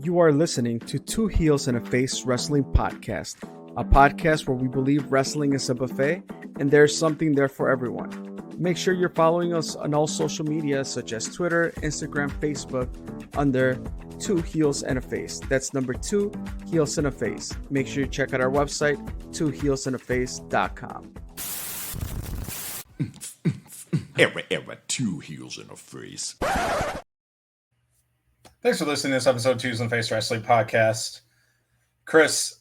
You are listening to Two Heels and a Face Wrestling Podcast, a podcast where we believe wrestling is a buffet and there's something there for everyone. Make sure you're following us on all social media such as Twitter, Instagram, Facebook under Two Heels and a Face. That's number 2 Heels and a Face. Make sure you check out our website, twoheelsandaface.com. Era, 2 Heels and a Face. Thanks for listening to this episode of Twos and Face Wrestling Podcast. Chris,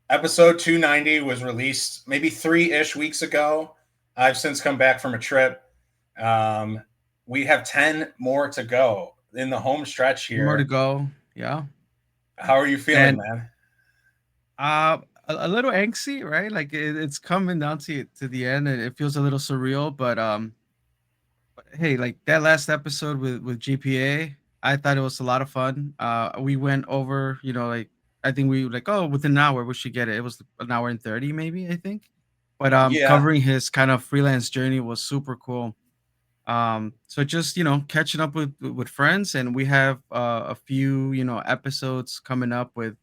episode 290 was released maybe 3-ish weeks ago. I've since come back from a trip. We have 10 more to go in the home stretch here. More to go, yeah. How are you feeling, man? A little angsty, right? Like it's coming down to the end, and it feels a little surreal. But hey, like that last episode with GPA, I thought it was a lot of fun. We went over, like I think we within an hour we should get it. It was an hour and 30, maybe I think. But covering his kind of freelance journey was super cool. So just catching up with friends, and we have a few episodes coming up with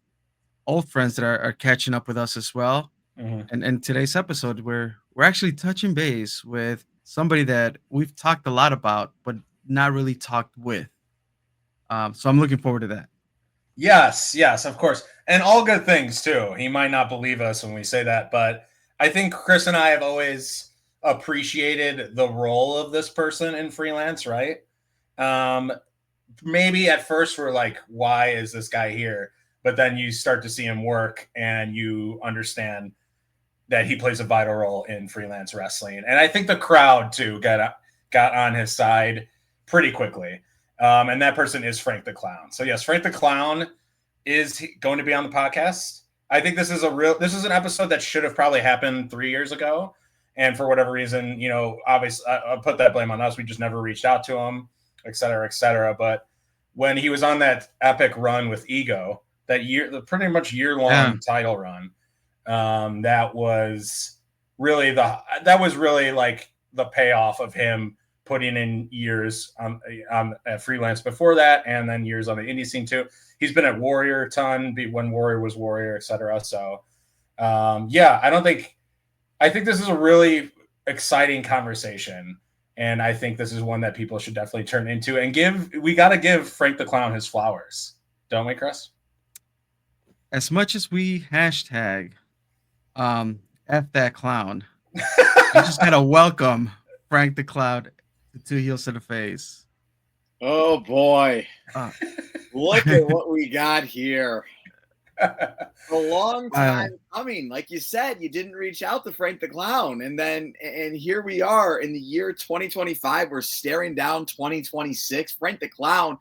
old friends that are catching up with us as well. Mm-hmm. And today's episode, we're actually touching base with somebody that we've talked a lot about, but not really talked with. So I'm looking forward to that. Yes, of course. And all good things, too. He might not believe us when we say that, but I think Chris and I have always appreciated the role of this person in freelance, right? Maybe at first we're like, why is this guy here? But then you start to see him work and you understand that he plays a vital role in freelance wrestling. And I think the crowd, too, got on his side pretty quickly. And that person is Frank the Clown. So yes, Frank the Clown is going to be on the podcast. I think this is an episode that should have probably happened 3 years ago. And for whatever reason, obviously I'll put that blame on us. We just never reached out to him, et cetera, et cetera. But when he was on that epic run with Ego, that year, pretty much year-long title run, that was really like the payoff of him putting in years on freelance before that, and then years on the indie scene too. He's been at Warrior a ton, when Warrior was Warrior, etc. So, I think this is a really exciting conversation, and I think this is one that people should definitely turn into and we got to give Frank the Clown his flowers, don't we, Chris? As much as we hashtag F that clown, we just gotta welcome Frank the Clown to Two Heels and a Face. Oh boy. Look at what we got here. A long time coming. Like you said, you didn't reach out to Frank the Clown. And here we are in the year 2025. We're staring down 2026. Frank the Clown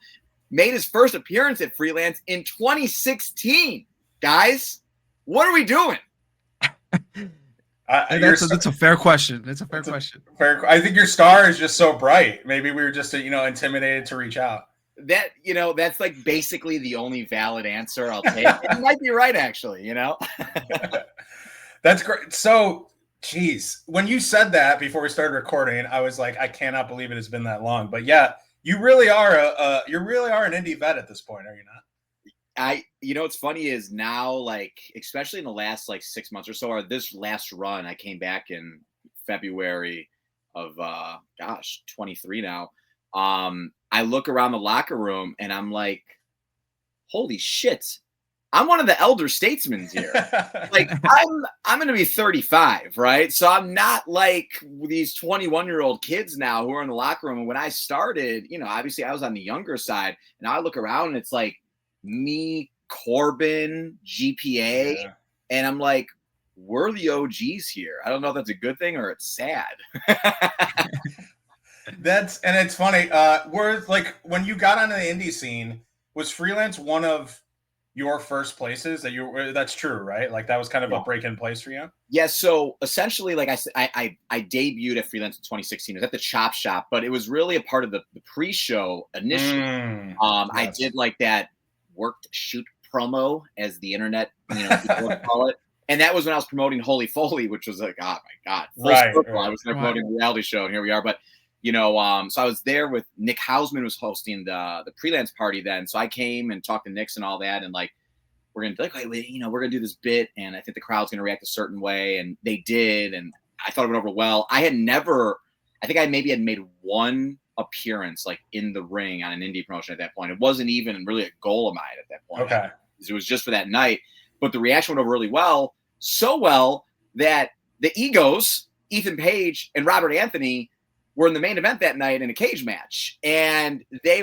made his first appearance at Freelance in 2016. Guys, what are we doing? That's a fair question. It's a fair question. I think your star is just so bright. Maybe we were just intimidated to reach out. That's like basically the only valid answer I'll take. You might be right, actually. That's great. So, geez, when you said that before we started recording, I was like, I cannot believe it has been that long. But yeah, you really are an indie vet at this point, are you not? What's funny is now, like, especially in the last 6 months or so, or this last run, I came back in February of 23 now. I look around the locker room and I'm like, holy shit, I'm one of the elder statesmen here. Like, I'm going to be 35, right? So I'm not like these 21-year-old kids now who are in the locker room. And when I started, obviously I was on the younger side, and I look around and it's like me, Corbin, GPA, and I'm like, we're the OGs here. I don't know if that's a good thing or it's sad. And it's funny. We're like, when you got onto the indie scene, was Freelance one of your first places that's true, right? Like that was kind of a break-in place for you? Yeah. So essentially, like I said, I debuted at Freelance in 2016. It was at the Chop Shop, but it was really a part of the pre-show initially. Yes. I did like that worked shoot promo, as the internet, people call it. And that was when I was promoting Holy Foley, which was like, oh my God. Right. I was promoting a reality show, and here we are. But So I was there with Nick Hausman was hosting the Freelance party then. So I came and talked to Nick's and all that, and like we're gonna be like, we're gonna do this bit, and I think the crowd's gonna react a certain way, and they did, and I thought it went over well. I think I maybe had made one appearance like in the ring on an indie promotion at that point. It wasn't even really a goal of mine at that point. Okay. It was just for that night, but the reaction went over really well, so well that the egos, Ethan Page and Robert Anthony, were in the main event that night in a cage match, and they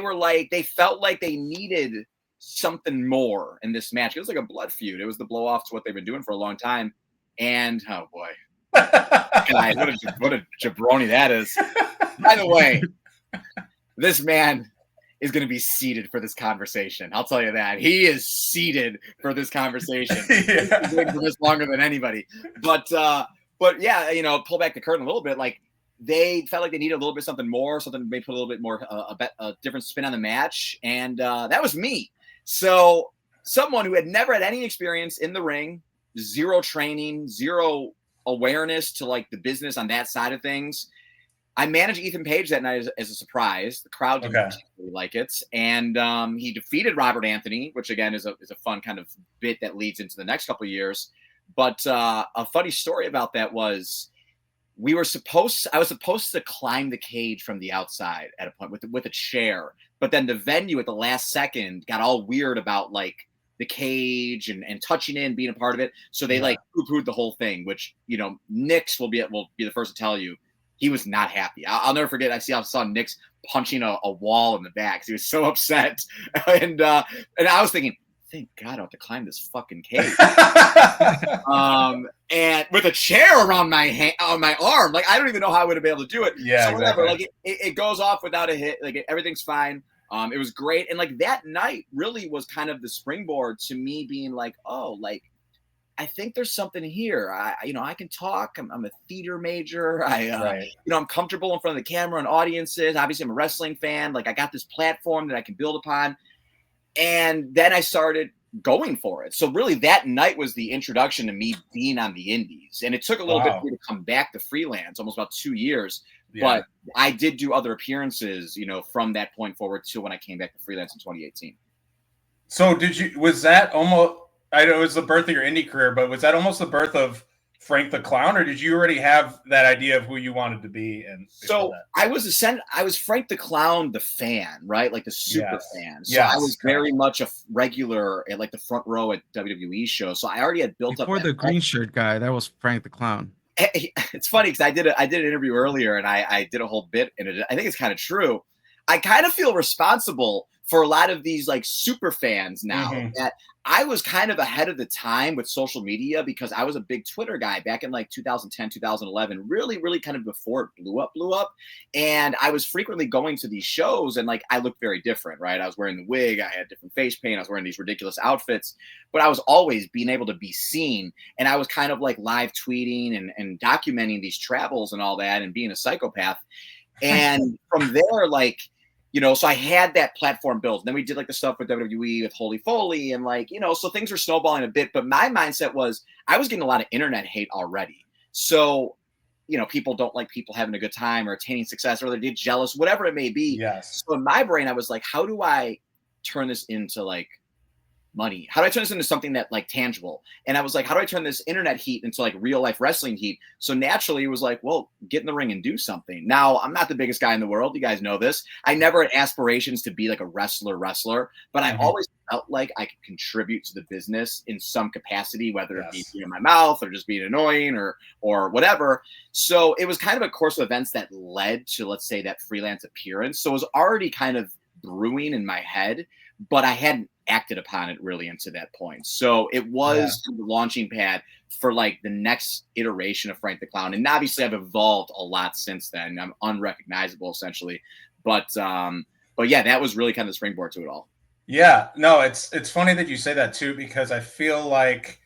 felt like they needed something more in this match. It was like a blood feud. It was the blow off to what they've been doing for a long time. And oh boy, guys, what a jabroni that is. By the way, this man is going to be seated for this conversation. I'll tell you that. He is seated for this conversation. Yeah. He's been for this longer than anybody. But yeah, pull back the curtain a little bit. Like they felt like they needed a little bit something more, something maybe put a little bit more a different spin on the match, and that was me. So someone who had never had any experience in the ring, zero training, zero awareness to like the business on that side of things. I managed Ethan Page that night as a surprise. The crowd didn't really like it, and he defeated Robert Anthony, which again is a fun kind of bit that leads into the next couple of years. But a funny story about that was I was supposed to climb the cage from the outside at a point with a chair, but then the venue at the last second got all weird about like the cage and touching in, being a part of it. So they like poo-pooed the whole thing, which Nix will be the first to tell you. He was not happy. I'll never forget. I saw Nix punching a wall in the back because he was so upset. And I was thinking, thank God I don't have to climb this fucking cage. And with a chair around my arm, like I don't even know how I would have been able to do it. Yeah, so whatever. exactly. Like it goes off without a hit. Like everything's fine. It was great. And like that night really was kind of the springboard to me being like, oh, like I think there's something here. I can talk. I'm a theater major. I'm comfortable in front of the camera and audiences. Obviously, I'm a wrestling fan. Like I got this platform that I can build upon. And then I started going for it. So really that night was the introduction to me being on the indies. And it took a little bit for me to come back to freelance, almost about 2 years. Yeah. But I did do other appearances, from that point forward to when I came back to freelance in 2018. So was that almost, I know it was the birth of your indie career, but was that almost the birth of Frank the Clown, or did you already have that idea of who you wanted to be? And so I was Frank the Clown, the fan, right? Like the super fan. So I was very much a regular at like the front row at WWE shows. So I already had built up. Before the green shirt guy, that was Frank the Clown. It's funny because I did an interview earlier and I did a whole bit in it. I think it's kind of true. I kind of feel responsible for a lot of these like super fans now that I was kind of ahead of the time with social media because I was a big Twitter guy back in like 2010, 2011, really, really kind of before it blew up. And I was frequently going to these shows and like I looked very different, right? I was wearing the wig, I had different face paint, I was wearing these ridiculous outfits, but I was always being able to be seen. And I was kind of like live tweeting and documenting these travels and all that and being a psychopath. And from there, like, so I had that platform built. And then we did like the stuff with WWE with Holy Foley and like, so things were snowballing a bit. But my mindset was I was getting a lot of internet hate already. So, people don't like people having a good time or attaining success or they get jealous, whatever it may be. Yes. So in my brain, I was like, how do I turn this into like money? How do I turn this into something that like tangible? And I was like, how do I turn this internet heat into like real life wrestling heat? So naturally it was like, well, get in the ring and do something. Now I'm not the biggest guy in the world. You guys know this. I never had aspirations to be like a wrestler, but I always felt like I could contribute to the business in some capacity, whether it be in my mouth or just being annoying or whatever. So it was kind of a course of events that led to, let's say, that freelance appearance. So it was already kind of brewing in my head, but I hadn't acted upon it really into that point. So it was the launching pad for like the next iteration of Frank the Clown. And obviously I've evolved a lot since then. I'm unrecognizable essentially. But yeah, that was really kind of the springboard to it all. Yeah, no, it's funny that you say that too, because I feel like,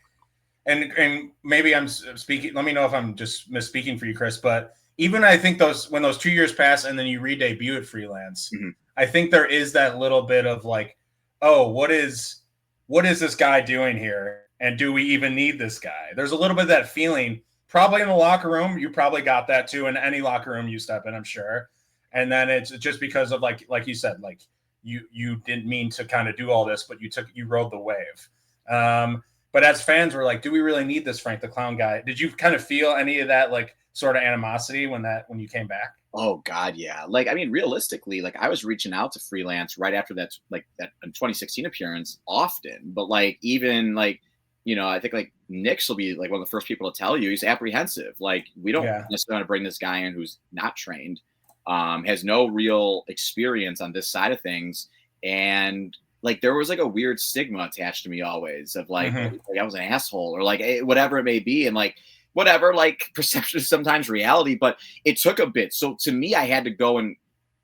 and maybe I'm speaking, let me know if I'm just misspeaking for you, Chris, but even I think when those 2 years pass and then you re-debut at freelance, I think there is that little bit of like, oh, what is this guy doing here? And do we even need this guy? There's a little bit of that feeling probably in the locker room. You probably got that too in any locker room you step in, I'm sure. and then it's just because of like you said, like you didn't mean to kind of do all this, but you rode the wave. But as fans, we're like, do we really need this Frank the Clown guy? Did you kind of feel any of that like sort of animosity when you came back? Oh God, yeah. Like, I mean, realistically, like I was reaching out to Freelance right after that 2016 appearance often, but like even like, I think like Nick's will be like one of the first people to tell you he's apprehensive. Like, we don't necessarily want to bring this guy in who's not trained, has no real experience on this side of things, and like there was like a weird stigma attached to me always of like, like I was an asshole or like whatever it may be, and like whatever, like perception is sometimes reality, but it took a bit. So to me, I had to go and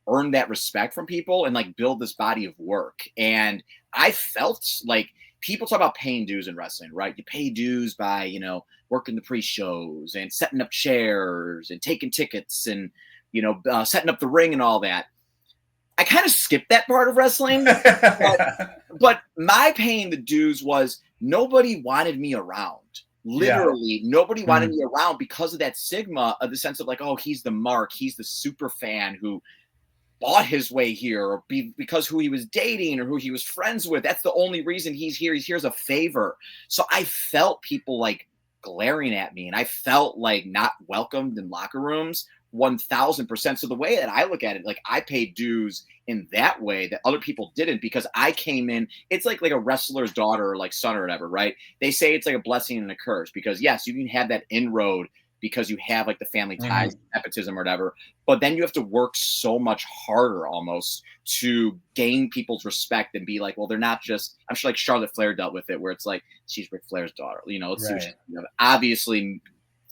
earn that respect from people and like build this body of work. And I felt like people talk about paying dues in wrestling, right? You pay dues by, working the pre-shows and setting up chairs and taking tickets and, setting up the ring and all that. I kind of skipped that part of wrestling, but my paying the dues was nobody wanted me around. Literally, nobody wanted me around because of that stigma of the sense of like, oh, he's the mark, he's the super fan who bought his way here, or because who he was dating or who he was friends with. That's the only reason he's here. He's here as a favor. So I felt people like glaring at me, and I felt like not welcomed in locker rooms. 1000%. So the way that I look at it, like I paid dues in that way that other people didn't, because I came in, it's like a wrestler's daughter or like son or whatever, right? They say it's like a blessing and a curse, because yes, you can have that inroad because you have like the family ties, nepotism or whatever, but then you have to work so much harder almost to gain people's respect and be like, well, they're not just, I'm sure like Charlotte Flair dealt with it where it's like, she's Ric Flair's daughter, let's see what she, obviously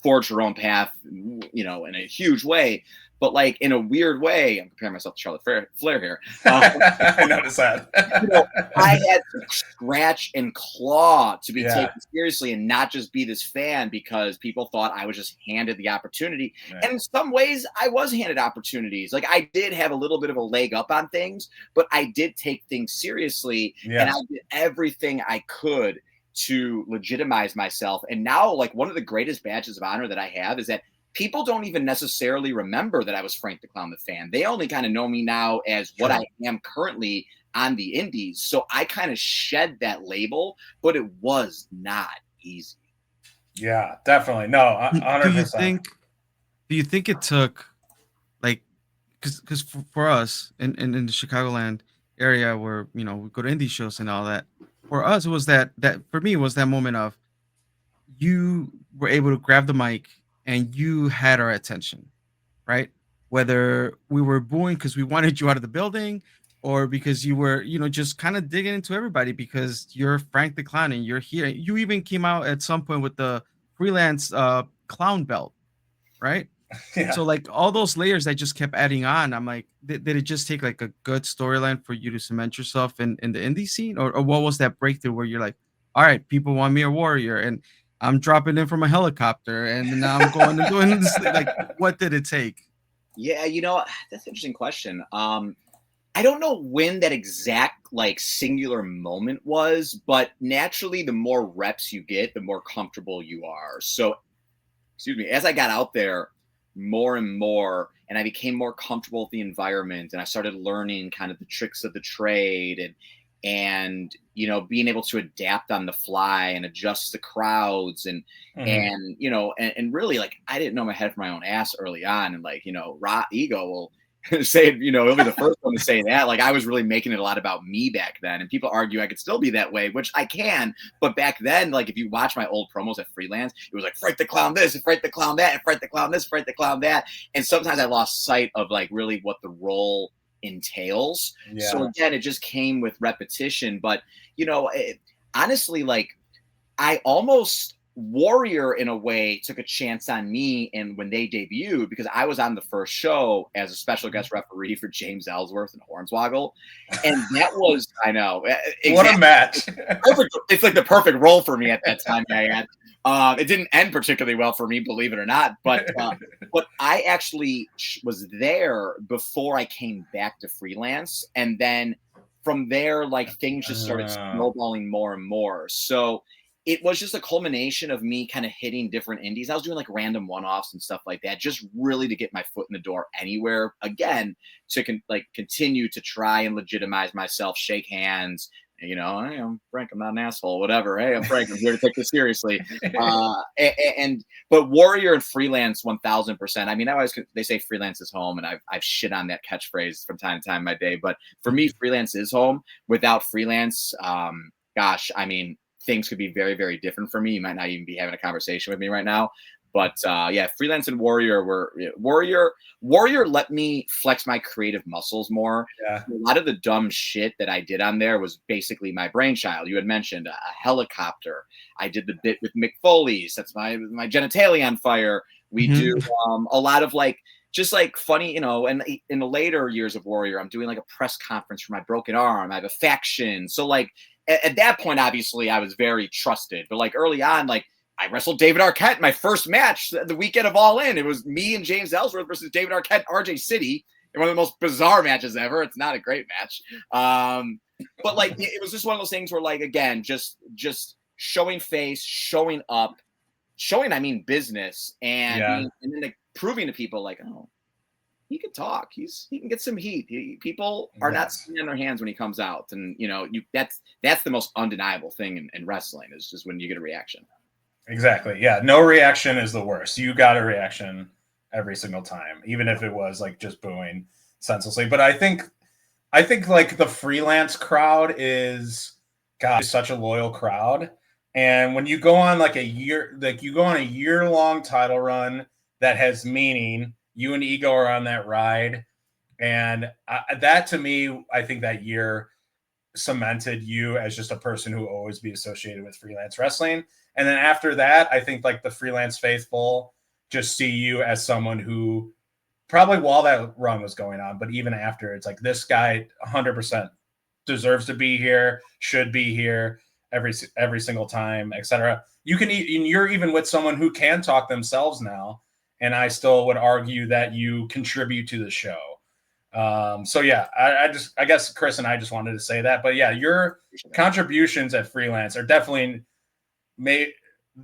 forged her own path, in a huge way, but like in a weird way, I'm comparing myself to Charlotte Flair here. I noticed that. I had to scratch and claw to be taken seriously and not just be this fan because people thought I was just handed the opportunity. Right. And in some ways, I was handed opportunities. Like I did have a little bit of a leg up on things, but I did take things seriously, and I did everything I could to legitimize myself. And now, like, one of the greatest badges of honor that I have is that people don't even necessarily remember that I was Frank the Clown the Fan. They only kind of know me now as what I am currently on the indies. So I kind of shed that label, but it was not easy. Yeah, definitely. No, 100%. Do you think it took, like, because for us in the Chicagoland area where, we go to indie shows and all that, for us, it was that for me, it was that moment of you were able to grab the mic and you had our attention, right? Whether we were booing because we wanted you out of the building, or because you were, just kind of digging into everybody because you're Frank the Clown and you're here. You even came out at some point with the freelance clown belt, right? Yeah. So like all those layers that just kept adding on, I'm like, did it just take like a good storyline for you to cement yourself in the indie scene, or what was that breakthrough where you're like, all right, people want me a warrior, and I'm dropping in from a helicopter, and now I'm going and doing this? Like, what did it take? Yeah, that's an interesting question. I don't know when that exact like singular moment was, but naturally, the more reps you get, the more comfortable you are. So, excuse me, as I got out there more and more, and I became more comfortable with the environment, and I started learning kind of the tricks of the trade, and being able to adapt on the fly and adjust the crowds, and really, like, I didn't know my head from my own ass early on, and like, raw ego will say, he'll be the first one to say that. Like, I was really making it a lot about me back then, and people argue I could still be that way, which I can, but back then, like, if you watch my old promos at Freelance, it was like Frank the Clown this, and Frank the Clown that, and Frank the Clown this, Frank the Clown that, and sometimes I lost sight of like really what the role entails. So again, it just came with repetition, but honestly, like, I almost Warrior in a way took a chance on me, and when they debuted, because I was on the first show as a special guest referee for James Ellsworth and Hornswoggle, and that was, I know, exactly, what a match. Perfect. It's like the perfect role for me at that time. It didn't end particularly well for me, believe it or not, but I actually was there before I came back to Freelance, and then from there, like, things just started snowballing more and more. So it was just a culmination of me kind of hitting different indies. I was doing like random one-offs and stuff like that, just really to get my foot in the door anywhere again, to continue to try and legitimize myself, shake hands. You know, hey, I'm Frank. I'm not an asshole. Whatever. Hey, I'm Frank. I'm here to take this seriously. But Warrior and Freelance, 1000%. I mean, they say Freelance is home, and I've shit on that catchphrase from time to time in my day. But for me, Freelance is home. Without Freelance, gosh, I mean, things could be very, very different for me. You might not even be having a conversation with me right now. But yeah, Freelance and Warrior Warrior let me flex my creative muscles more. Yeah. A lot of the dumb shit that I did on there was basically my brainchild. You had mentioned a helicopter. I did the bit with Mick Foley's. That's my genitalia on fire. We do a lot of like just like funny, you know, and in the later years of Warrior, I'm doing like a press conference for my broken arm. I have a faction. So like at that point, obviously I was very trusted, but like early on, like I wrestled David Arquette my first match the weekend of All In. It was me and James Ellsworth versus David Arquette, RJ City, in one of the most bizarre matches ever. It's not a great match. But like it was just one of those things where like, again, just showing face, showing up, I mean business, and then like proving to people like, oh, he can talk. He can get some heat. People are not sitting on their hands when he comes out. And you know, that's the most undeniable thing in wrestling, is just when you get a reaction. Exactly. Yeah. No reaction is the worst. You got a reaction every single time, even if it was like just booing senselessly. But I think like the Freelance crowd is such a loyal crowd. And when you go on like a year-long title run that has meaning, you and Ego are on that ride. And that to me, I think that year cemented you as just a person who will always be associated with Freelance Wrestling. And then after that, I think like the Freelance faithful just see you as someone who probably while that run was going on, but even after, it's like this guy 100% deserves to be here, should be here every single time, etc. You're even with someone who can talk themselves now, and I still would argue that you contribute to the show. So yeah, I guess Chris and I just wanted to say that, but yeah, your contributions at Freelance are definitely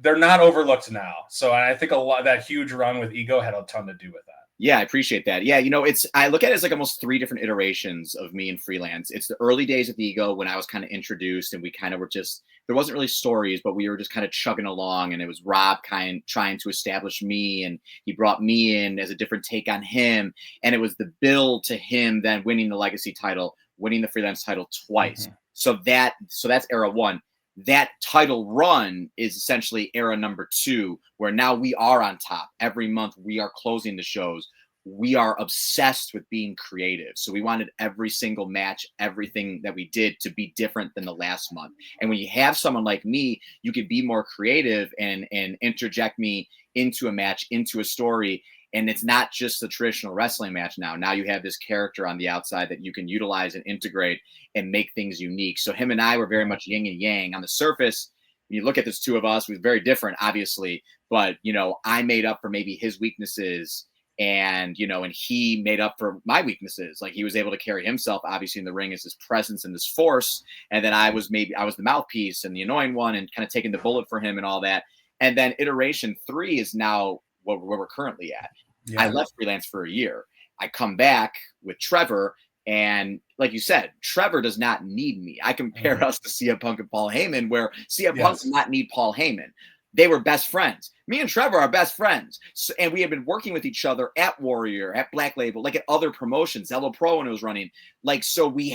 they're not overlooked now. So I think a lot that huge run with Ego had a ton to do with that. Yeah, I appreciate that. Yeah, you know, I look at it as like almost 3 different iterations of me and Freelance. It's the early days of Ego when I was kind of introduced, and we kind of were just, there wasn't really stories, but we were just kind of chugging along, and it was Rob trying to establish me, and he brought me in as a different take on him, and it was the build to him then winning the Legacy title, winning the Freelance title twice. So that's era 1. That title run is essentially era number 2, where now we are on top. Every month we are closing the shows. We are obsessed with being creative. So we wanted every single match, everything that we did to be different than the last month. And when you have someone like me, you could be more creative and interject me into a match, into a story. And it's not just the traditional wrestling match now. Now you have this character on the outside that you can utilize and integrate and make things unique. So him and I were very much yin and yang. On the surface, when you look at this two of us, we're very different, obviously. But, you know, I made up for maybe his weaknesses, and, you know, and he made up for my weaknesses. Like he was able to carry himself, obviously, in the ring as this presence and this force. And then I was the mouthpiece and the annoying one and kind of taking the bullet for him and all that. And then iteration 3 is now where we're currently at. Yeah. I left Freelance for a year. I come back with Trevor, and like you said, Trevor does not need me. I compare us to CM Punk and Paul Heyman, where CM Punk did not need Paul Heyman. They were best friends. Me and Trevor are best friends. So, and we have been working with each other at Warrior, at Black Label, like at other promotions, Zelo Pro when it was running. Like, so we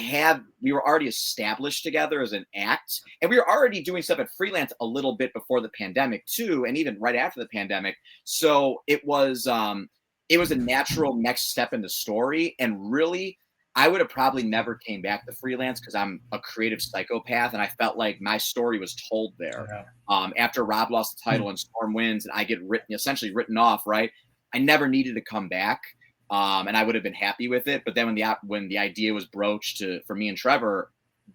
were already established together as an act, and we were already doing stuff at Freelance a little bit before the pandemic too, and even right after the pandemic. So it was a natural next step in the story. And really, I would have probably never came back to Freelance because I'm a creative psychopath, and I felt like my story was told there. Yeah. After Rob lost the title and Storm wins, and I get essentially written off, right? I never needed to come back, and I would have been happy with it. But then when the idea was broached for me and Trevor,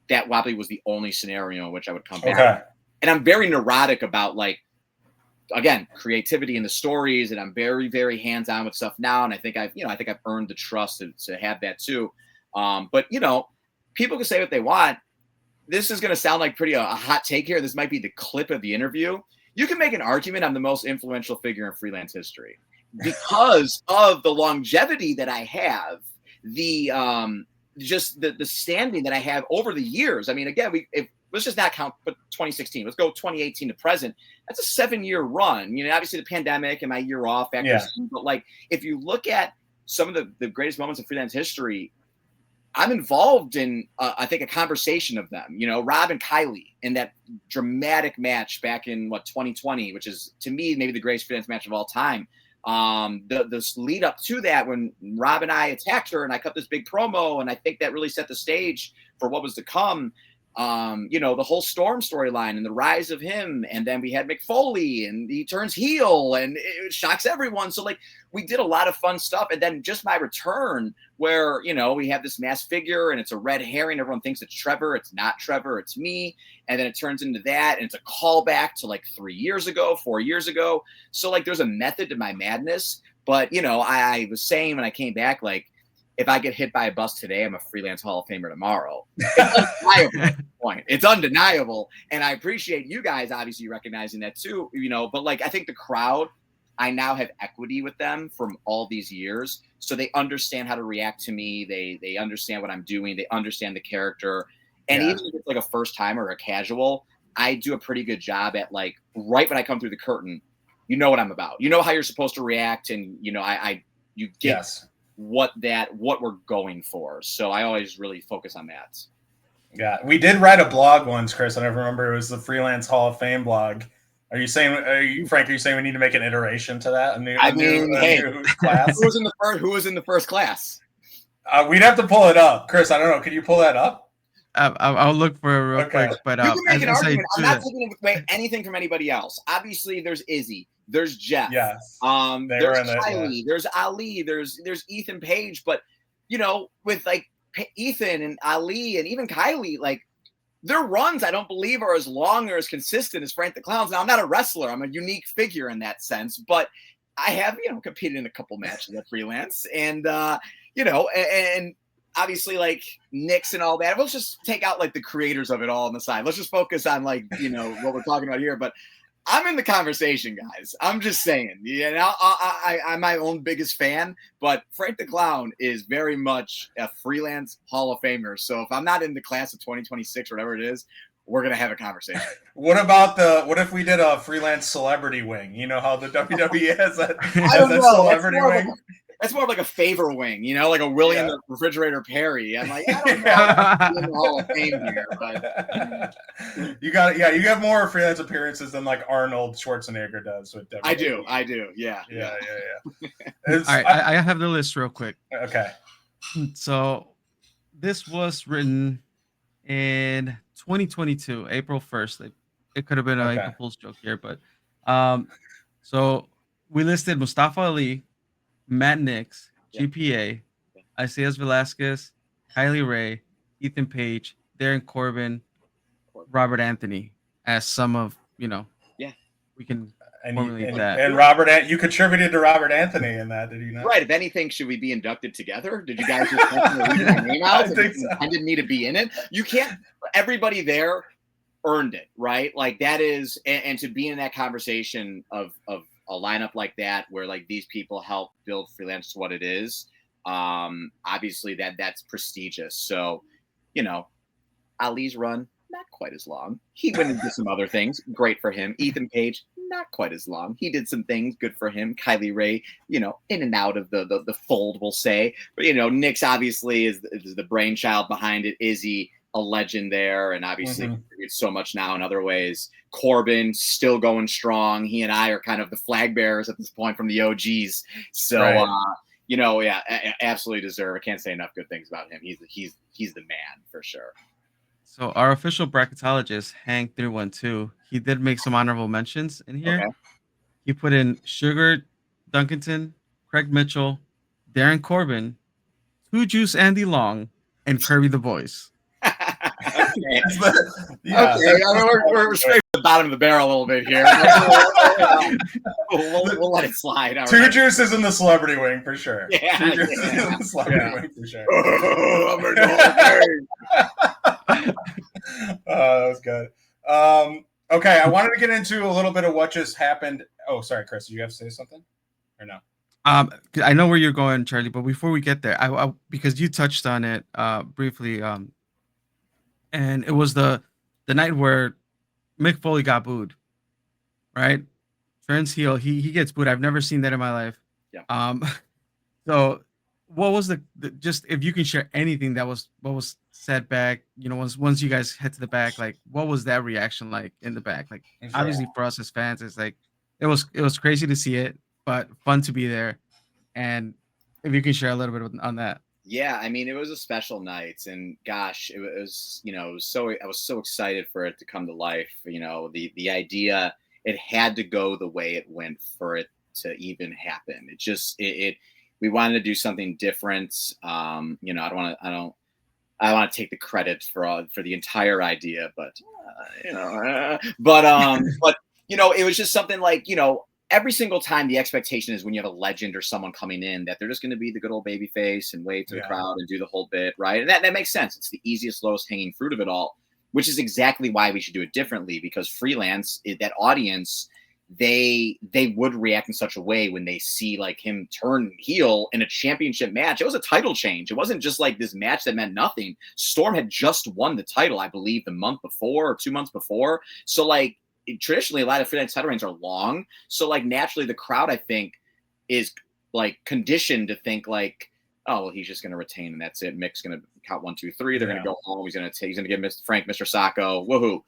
that probably was the only scenario in which I would come back. And I'm very neurotic about, like, again, creativity in the stories, and I'm very, very hands-on with stuff now. And I think I've earned the trust to have that too. But, you know, people can say what they want. this is going to sound like pretty a hot take here. This might be the clip of the interview. You can make an argument I'm the most influential figure in freelance history because of the longevity that I have, just the standing that I have over the years. I mean, again, let's just not count, but 2016. Let's go 2018 to present. That's a 7-year run. You know, obviously the pandemic and my year off factors, but like if you look at some of the greatest moments of freelance history, I'm involved in, I think, a conversation of them. You know, Rob and Kylie in that dramatic match back in 2020, which is to me maybe the greatest freelance match of all time. The lead up to that when Rob and I attacked her and I cut this big promo, and I think that really set the stage for what was to come. You know, the whole Storm storyline and the rise of him, and then we had Mick Foley and he turns heel and it shocks everyone. So like we did a lot of fun stuff, and then just my return where, you know, we have this masked figure and it's a red herring. Everyone thinks it's Trevor. It's not Trevor. It's me. And then it turns into that, and it's a callback to like 4 years ago. So like there's a method to my madness. But you know, I was saying when I came back, like, if I get hit by a bus today, I'm a freelance Hall of Famer tomorrow. It's undeniable at this point. It's undeniable. And I appreciate you guys obviously recognizing that too, you know, but like, I think the crowd, I now have equity with them from all these years. So they understand how to react to me. They understand what I'm doing. They understand the character. And even if it's like a first time or a casual, I do a pretty good job at like, right when I come through the curtain, you know what I'm about. You know how you're supposed to react. And, you know, you get what we're going for. So I always really focus on that. Yeah, we did write a blog once, Chris. I never remember. It was the Freelance Hall of Fame blog. Frank, are you saying we need to make an iteration to that? New class? Who was in the first class? We'd have to pull it up. Chris, I don't know. Can you pull that up? I'll look for it real quick. But you can make an argument. I'm not taking away anything from anybody else. Obviously, there's Izzy. There's Jeff. Yes. There's Kylie. There's Ali. There's Ethan Page. But you know, with like Ethan and Ali and even Kylie, like their runs, I don't believe are as long or as consistent as Frank the Clown's. Now, I'm not a wrestler. I'm a unique figure in that sense. But I have, you know, competed in a couple matches at Freelance, and you know, and obviously like Knicks and all that. Let's just take out like the creators of it all on the side. Let's just focus on like, you know, what we're talking about here. But I'm in the conversation, guys. I'm just saying, you know, I'm my own biggest fan, but Frank the Clown is very much a freelance Hall of Famer. So if I'm not in the class of 2026 or whatever it is, we're going to have a conversation. What if we did a freelance celebrity wing? You know how the WWE has that, celebrity wing? That's more of like a favor wing, you know, like a William the Refrigerator Perry. I'm like, I don't know in the Hall of Fame here, but you have more freelance appearances than like Arnold Schwarzenegger does with WWE. I do, yeah. All right, I have the list real quick. Okay. So this was written in 2022, April 1st. It could have been a April Fool's joke here, but so we listed Mustafa Ali, Matt Nix, GPA, Isaias Velasquez, Kylie Ray, Ethan Page, Darren Corbin, Robert Anthony as some of, you know, we can formulate that. And Robert, you contributed to Robert Anthony in that, did you not? Right. If anything, should we be inducted together? Did you guys just leave my name out? I didn't need to be in it. You can't. Everybody there earned it, right? Like that is, and to be in that conversation of a lineup like that where like these people help build Freelance to what it is, obviously that's prestigious. So, you know, Ali's run not quite as long. He went and did some other things, great for him. Ethan Page not quite as long. He did some things, good for him. Kylie Ray, you know, in and out of the fold, we'll say. But you know, Nick's obviously is the brainchild behind it. Izzy, a legend there, and obviously contributes so much now in other ways. Corbin still going strong. He and I are kind of the flag bearers at this point from the OGs. So you know, absolutely deserve. I can't say enough good things about him. He's the man for sure. So our official bracketologist, Hank312, he did make some honorable mentions in here. Okay. He put in Sugar Duncanton, Craig Mitchell, Darren Corbin, Two Juice Andy Long, and Kirby the Voice. Yeah, Okay, I mean, we're scraping the bottom of the barrel a little bit here. We'll let it slide. All Two right. juices in the celebrity wing for sure. Yeah, Two juices yeah. in the celebrity Yeah. wing for sure. I'm That was good. Okay, I wanted to get into a little bit of what just happened. Oh, sorry, Chris. Do you have to say something or no? I know where you're going, Charlie, but before we get there, I because you touched on it briefly, and it was the night where Mick Foley got booed, right? Trent's heel, he gets booed. I've never seen that in my life. Yeah. So what was the just if you can share anything that was what was said back, once you guys head to the back, like what was that reaction like in the back? Like Sure. obviously for us as fans, it's like it was crazy to see it, but fun to be there. And if you can share a little bit on that. Yeah, I mean, it was a special night, and gosh, it was, it was so I was so excited for it to come to life. The idea, it had to go the way it went for it to even happen. It just we wanted to do something different. I want to take the credit for the entire idea, but it was just something like every single time the expectation is when you have a legend or someone coming in that they're just going to be the good old baby face and wave to the crowd and do the whole bit, right? And that makes sense. It's the easiest, lowest hanging fruit of it all, which is exactly why we should do it differently, because Freelance, that audience, they would react in such a way when they see like him turn heel in a championship match. It was a title change. It wasn't just like this match that meant nothing. Storm had just won the title, I believe, the month before or 2 months before. So like, traditionally a lot of freelance title reigns are long, so like naturally the crowd, I think, is like conditioned to think like, oh well, he's just going to retain and that's it. Mick's going to count 1, 2, 3. They're going to go home. He's going to give Mr. Sacco, woohoo.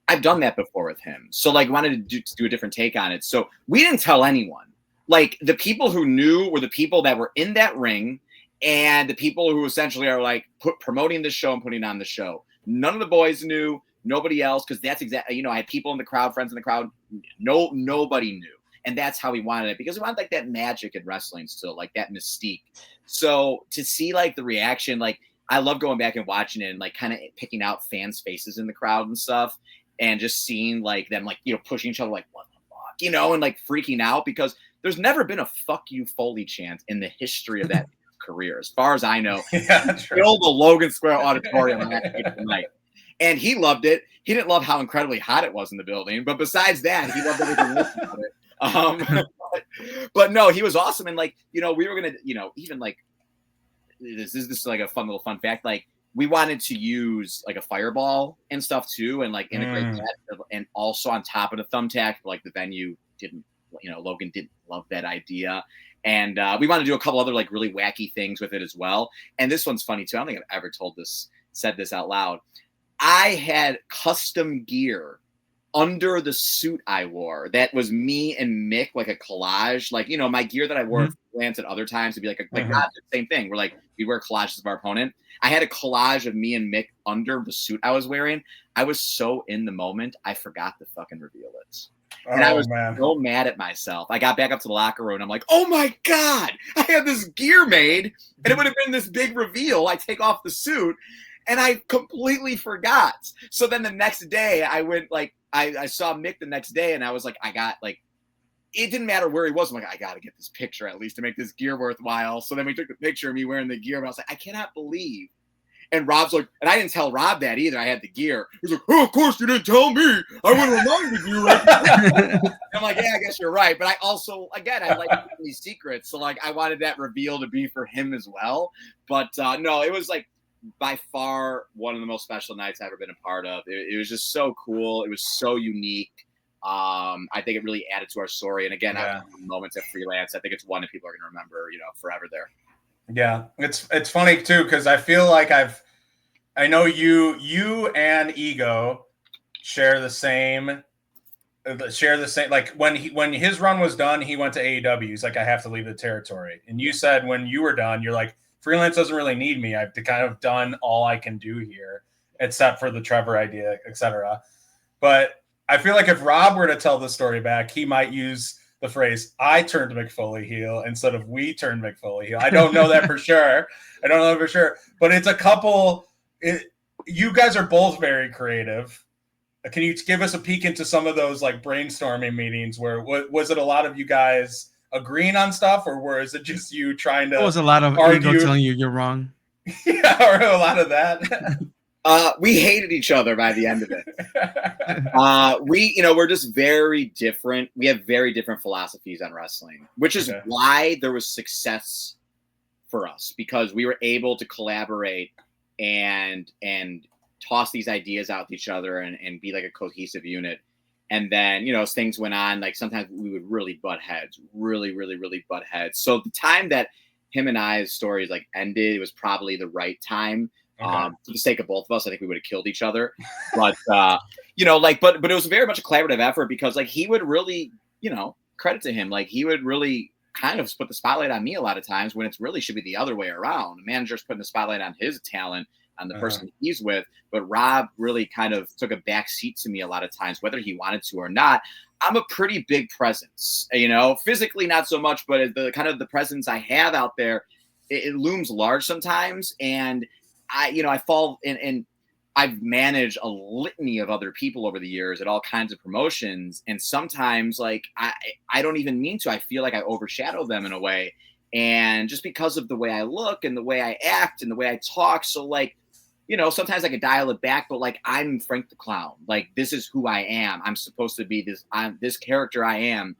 I've done that before with him, so like wanted to do a different take on it. So we didn't tell anyone. Like the people who knew were the people that were in that ring and the people who essentially are like promoting the show and putting on the show. None of the boys knew. Nobody else, because that's exactly, I had people in the crowd, friends in the crowd. Nobody knew. And that's how we wanted it, because we wanted like that magic in wrestling still, like that mystique. So to see like the reaction, like I love going back and watching it and like kind of picking out fans' faces in the crowd and stuff, and just seeing like them like, pushing each other like, what the fuck, and like freaking out, because there's never been a fuck you Foley chant in the history of that career. As far as I know, filled the Logan Square Auditorium on that night. And he loved it. He didn't love how incredibly hot it was in the building, but besides that, he loved everything else about it. But no, he was awesome. And like, we were gonna, even like this is like a fun fact. Like we wanted to use like a fireball and stuff too, and like integrate that, and also on top of the thumbtack, like the venue didn't, Logan didn't love that idea. And we wanted to do a couple other like really wacky things with it as well. And this one's funny too. I don't think I've ever said this out loud. I had custom gear under the suit I wore. That was me and Mick, like a collage. Like, my gear that I wore at Freelance at other times would be like the same thing. We're like, we wear collages of our opponent. I had a collage of me and Mick under the suit I was wearing. I was so in the moment, I forgot to fucking reveal it. And I was so mad at myself. I got back up to the locker room and I'm like, oh my God, I had this gear made and it would have been this big reveal. I take off the suit. And I completely forgot. So then the next day I went like, I saw Mick the next day and I was like, I got like, it didn't matter where he was. I'm like, I got to get this picture at least to make this gear worthwhile. So then we took the picture of me wearing the gear. And I was like, I cannot believe. And Rob's like, and I didn't tell Rob that either. I had the gear. He's like, oh, of course you didn't tell me. I would have reminded you. Right? I'm like, yeah, I guess you're right. But I also, again, I like these secrets. So like, I wanted that reveal to be for him as well. But no, it was like, by far one of the most special nights I've ever been a part of. It was just so cool. It was so unique. I think it really added to our story. And again, moments at Freelance, I think it's one that people are going to remember, forever there. Yeah, it's funny too, because I feel like I know you and Ego share the same. Like when his run was done, he went to AEW. He's like, I have to leave the territory. And you said when you were done, you're like, Freelance doesn't really need me. I've kind of done all I can do here, except for the Trevor idea, etc. But I feel like if Rob were to tell the story back, he might use the phrase, I turned Mick Foley heel instead of we turned Mick Foley heel. I don't know that for sure. But it's a couple. You guys are both very creative. Can you give us a peek into some of those like brainstorming meetings where was it a lot of you guys agreeing on stuff, or was it just you trying There to was a lot of ego argue? telling you you're wrong. Yeah, or a lot of that. We hated each other by the end of it. We're just very different. We have very different philosophies on wrestling, which is why there was success for us, because we were able to collaborate and toss these ideas out to each other and be like a cohesive unit. And then, as things went on, like sometimes we would really butt heads, really, really, really butt heads. So the time that him and I's stories like ended, it was probably the right time. For the sake of both of us, I think we would have killed each other. But but it was very much a collaborative effort, because like he would really, credit to him, like he would really kind of put the spotlight on me a lot of times when it's really should be the other way around. The manager's putting the spotlight on his talent, on the person he's with, but Rob really kind of took a back seat to me a lot of times, whether he wanted to or not. I'm a pretty big presence, physically not so much, but the kind of the presence I have out there, it looms large sometimes. And I fall in, and I've managed a litany of other people over the years at all kinds of promotions. And sometimes like, I don't even mean to, I feel like I overshadow them in a way. And just because of the way I look and the way I act and the way I talk. So like, sometimes I could dial it back, but like, I'm Frank the Clown. Like, this is who I am. I'm supposed to be this character I am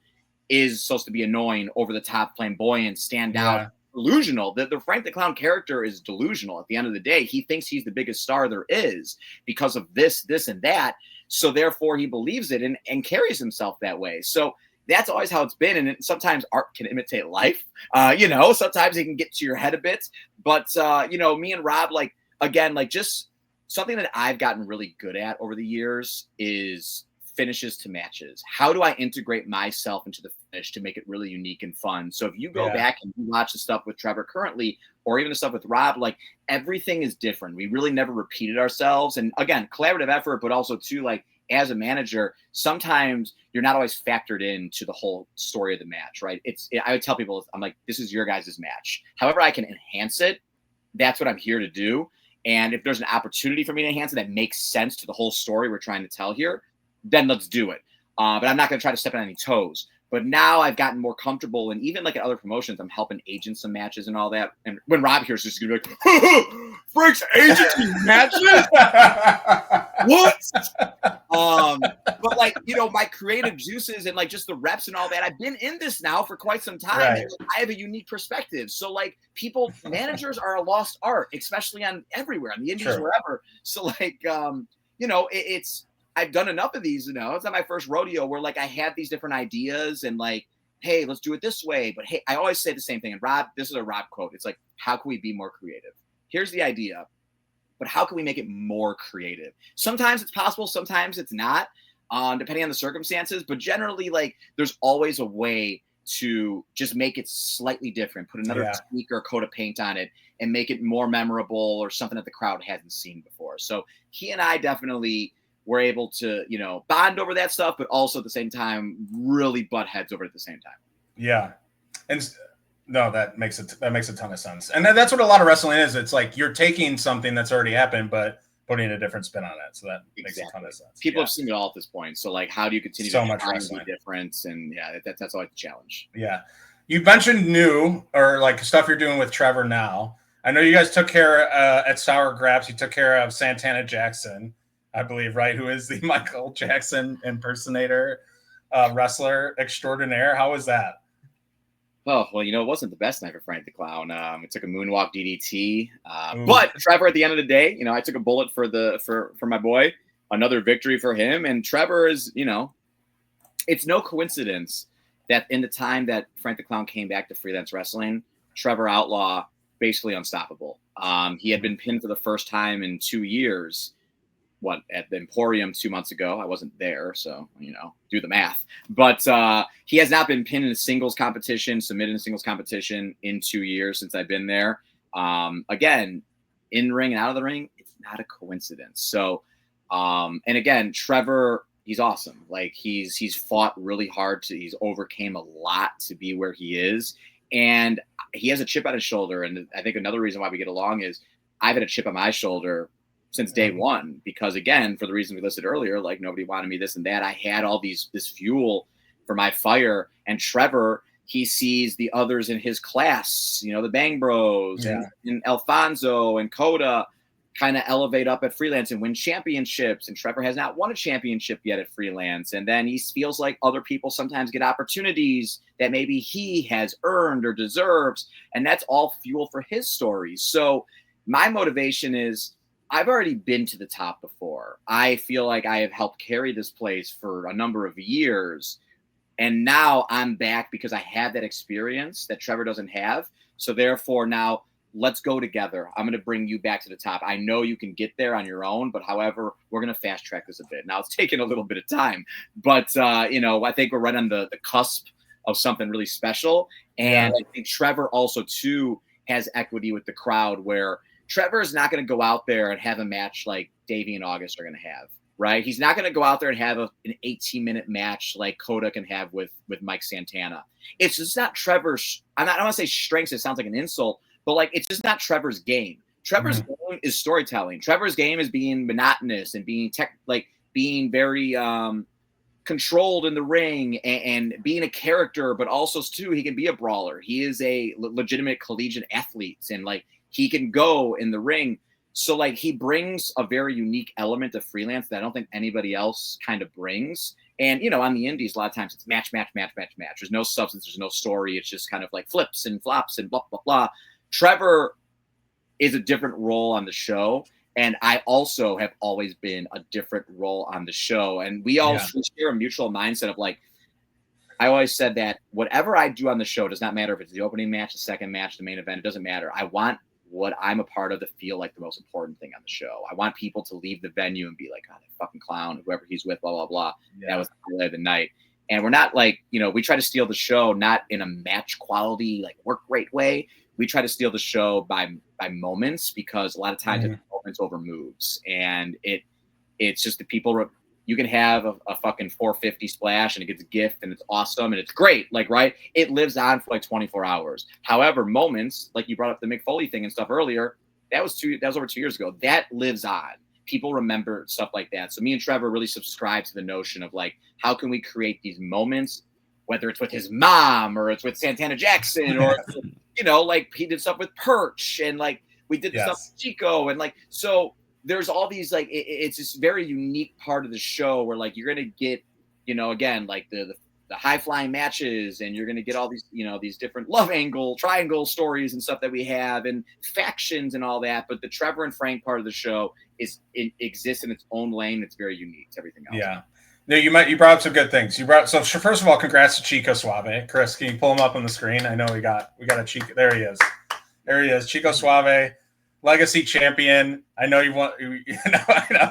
is supposed to be annoying, over the top, flamboyant, stand out, delusional. The Frank the Clown character is delusional. At the end of the day, he thinks he's the biggest star there is because of this, and that. So therefore he believes it and carries himself that way. So that's always how it's been. And sometimes art can imitate life. Sometimes it can get to your head a bit, but me and Rob, like, again, like just something that I've gotten really good at over the years is finishes to matches. How do I integrate myself into the finish to make it really unique and fun? So if you go back and you watch the stuff with Trevor currently, or even the stuff with Rob, like everything is different. We really never repeated ourselves. And again, collaborative effort, but also too, like as a manager, sometimes you're not always factored into the whole story of the match, right? I would tell people, I'm like, this is your guys' match. However I can enhance it, that's what I'm here to do. And if there's an opportunity for me to enhance it that makes sense to the whole story we're trying to tell here, then let's do it. But I'm not going to try to step on any toes. But now I've gotten more comfortable, and even like at other promotions, I'm helping agents some matches and all that. And when Rob hears this, he's going to be like, Frank's agency matches? What? But like, my creative juices and like just the reps and all that, I've been in this now for quite some time. Right. And I have a unique perspective. So like managers are a lost art, especially on everywhere, on the indies, wherever. So like, I've done enough of these, it's not my first rodeo where like I have these different ideas and like, hey, let's do it this way. But hey, I always say the same thing. And Rob, this is a Rob quote. It's like, how can we be more creative? Here's the idea, but how can we make it more creative? Sometimes it's possible, sometimes it's not, depending on the circumstances. But generally, like, there's always a way to just make it slightly different, put another tweak or coat of paint on it and make it more memorable or something that the crowd hasn't seen before. So he and I definitely were able to, bond over that stuff, but also at the same time, really butt heads over it at the same time. Yeah. And no, that makes a ton of sense. And that's what a lot of wrestling is. It's like you're taking something that's already happened, but putting a different spin on it. So that makes a ton of sense. People have seen it all at this point. So like, how do you continue so to much try and wrestling be different? And that's always the challenge. Yeah. You mentioned new or like stuff you're doing with Trevor now. I know you guys took care at Sour Graps. You took care of Santana Jackson, I believe, right? Who is the Michael Jackson impersonator, wrestler extraordinaire. How was that? Oh, well, it wasn't the best night for Frank the Clown. It took a moonwalk DDT. But Trevor, at the end of the day, I took a bullet for my boy. Another victory for him. And Trevor is, it's no coincidence that in the time that Frank the Clown came back to Freelance Wrestling, Trevor Outlaw, basically unstoppable. He had been pinned for the first time in 2 years. At the Emporium 2 months ago. I wasn't there, so, do the math. But he has not been pinned in a singles competition, submitted in a singles competition in 2 years since I've been there. Again, in ring and out of the ring, it's not a coincidence. So, and again, Trevor, he's awesome. Like he's fought really hard he's overcame a lot to be where he is. And he has a chip on his shoulder. And I think another reason why we get along is I've had a chip on my shoulder since day one, because again, for the reason we listed earlier, like nobody wanted me, this and that. I had all this fuel for my fire, and Trevor, he sees the others in his class, you know, the Bang Bros and Alfonso and Coda kind of elevate up at Freelance and win championships. And Trevor has not won a championship yet at Freelance. And then he feels like other people sometimes get opportunities that maybe he has earned or deserves. And that's all fuel for his stories. So my motivation is, I've already been to the top before. I feel like I have helped carry this place for a number of years. And now I'm back because I have that experience that Trevor doesn't have. So therefore now, let's go together. I'm going to bring you back to the top. I know you can get there on your own, but however, we're going to fast track this a bit. Now it's taken a little bit of time, but you know, I think we're right on the cusp of something really special. And I think Trevor also too has equity with the crowd, where Trevor is not going to go out there and have a match like Davey and August are going to have, right? He's not going to go out there and have an 18-minute match like Coda can have with Mike Santana. It's just not Trevor's. I don't want to say strengths. It sounds like an insult. But like, it's just not Trevor's game. Trevor's game is storytelling. Trevor's game is being monotonous and being being very controlled in the ring and being a character, but also too, he can be a brawler. He is a legitimate collegiate athlete, and like he can go in the ring. So like he brings a very unique element of Freelance that I don't think anybody else kind of brings. And, you know, on the indies, a lot of times it's match. There's no substance. There's no story. It's just kind of like flips and flops and blah, blah, blah. Trevor is a different role on the show, and I also have always been a different role on the show. And we all share a mutual mindset of like, I always said that whatever I do on the show does not matter if it's the opening match, the second match, the main event. It doesn't matter. I want what I'm a part of to feel like the most important thing on the show. I want people to leave the venue and be like, God, that fucking clown, whoever he's with, blah, blah, blah. Yeah. That was the highlight of the night. And we're not like, you know, we try to steal the show, not in a match quality, like work rate way. We try to steal the show by moments, because a lot of times it's moments over moves, and it's just the people. You can have a fucking 450 splash and it gets a gift and it's awesome and it's great, like right. It lives on for like 24 hours. However, moments like you brought up the Mick Foley thing and stuff earlier, that was over 2 years ago. That lives on. People remember stuff like that. So me and Trevor really subscribe to the notion of like, how can we create these moments, whether it's with his mom or it's with Santana Jackson or you know, like he did stuff with Perch, and like we did stuff with Chico, and like, so there's all these, like, it's this very unique part of the show where like, you're going to get, you know, again, like the high flying matches, and you're going to get all these, you know, these different love angle, triangle stories and stuff that we have, and factions and all that. But the Trevor and Frank part of the show exists in its own lane. It's very unique to everything else. Yeah. No, you brought up some good things. So first of all, congrats to Chico Suave. Chris, can you pull him up on the screen? I know we got a Chico. There he is. Chico Suave, legacy champion. I know you want,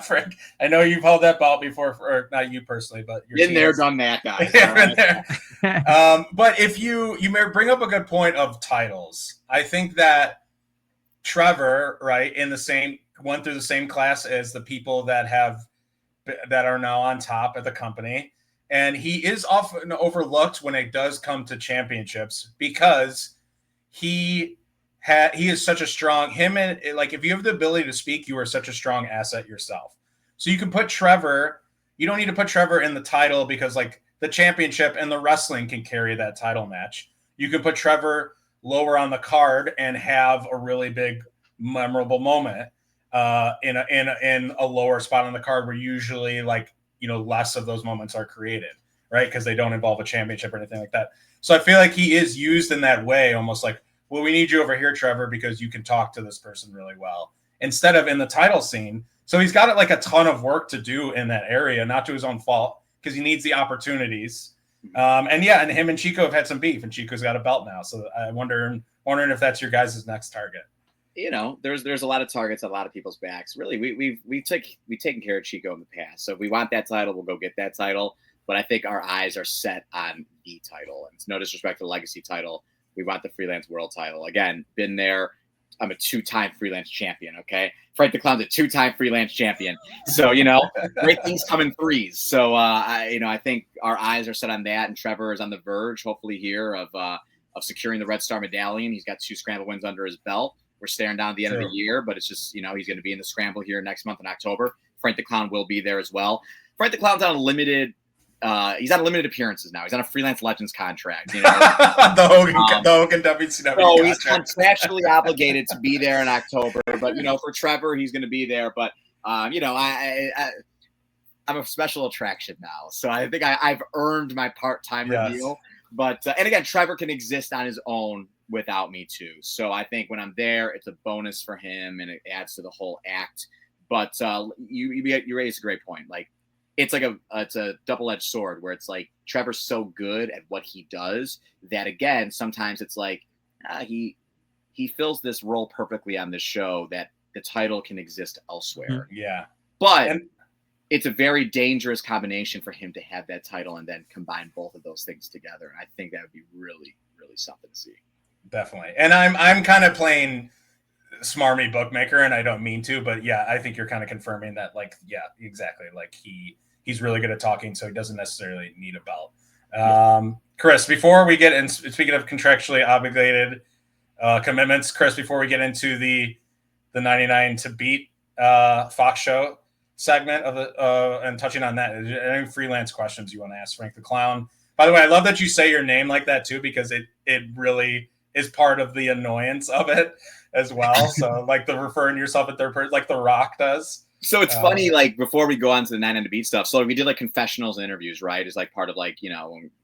Frank. I know you've held that belt before, or not you personally, but your been there, done that, guys. Been there. But if you may bring up a good point of titles. I think that Trevor, right, went through the same class as the people that are now on top at the company, and he is often overlooked when it does come to championships, because he is such a strong, if you have the ability to speak, you are such a strong asset yourself. So you can put Trevor, you don't need to put Trevor in the title, because like the championship and the wrestling can carry that title match. You can put Trevor lower on the card and have a really big memorable moment in a lower spot on the card, where usually, like, you know, less of those moments are created, right? Because they don't involve a championship or anything like that. So I feel like he is used in that way, almost like, well, we need you over here, Trevor, because you can talk to this person really well, instead of in the title scene. So he's got like a ton of work to do in that area, not to his own fault, because he needs the opportunities. And him and Chico have had some beef, and Chico's got a belt now. So I'm wondering if that's your guys' next target. You know, there's a lot of targets on a lot of people's backs. Really, we've taken care of Chico in the past. So if we want that title, we'll go get that title. But I think our eyes are set on the title. And it's no disrespect to the legacy title. We want the Freelance World title. Again, been there. I'm a 2-time Freelance champion, okay? Frank the Clown's a 2-time Freelance champion. So, you know, great things come in threes. So, I think our eyes are set on that. And Trevor is on the verge, hopefully here, of securing the Red Star medallion. He's got 2 scramble wins under his belt. we're staring down at the end of the year, but it's just, he's going to be in the scramble here next month in October. Frank the Clown will be there as well. Frank the Clown's on a limited. He's on limited appearances now. He's on a Freelance Legends contract. the Hogan WCW. So he's contractually obligated to be there in October. But for Trevor, he's going to be there. But I'm a special attraction now, so I think I've earned my part-time reveal. But and again, Trevor can exist on his own without me too. So I think when I'm there, it's a bonus for him, and it adds to the whole act. But you raised a great point. Like, it's like it's a double-edged sword where it's like Trevor's so good at what he does that, again, sometimes it's like he fills this role perfectly on this show that the title can exist elsewhere. Yeah. But it's a very dangerous combination for him to have that title and then combine both of those things together. And I think that would be really, really something to see. Definitely. And I'm kind of playing smarmy bookmaker, and I don't mean to, but yeah, I think you're kind of confirming that, like, yeah, exactly. Like he's really good at talking, so he doesn't necessarily need a belt. Chris, before we get in, speaking of contractually obligated commitments, Chris, before we get into the 99 to beat Fox show segment of the and touching on that, any freelance questions you want to ask Frank the Clown? By the way, I love that you say your name like that too, because it really is part of the annoyance of it as well. So like the referring to yourself at third person, like The Rock does. So it's funny, like, before we go on to the 99 to beat stuff, so we did like confessionals and interviews, right? It's like part of, like,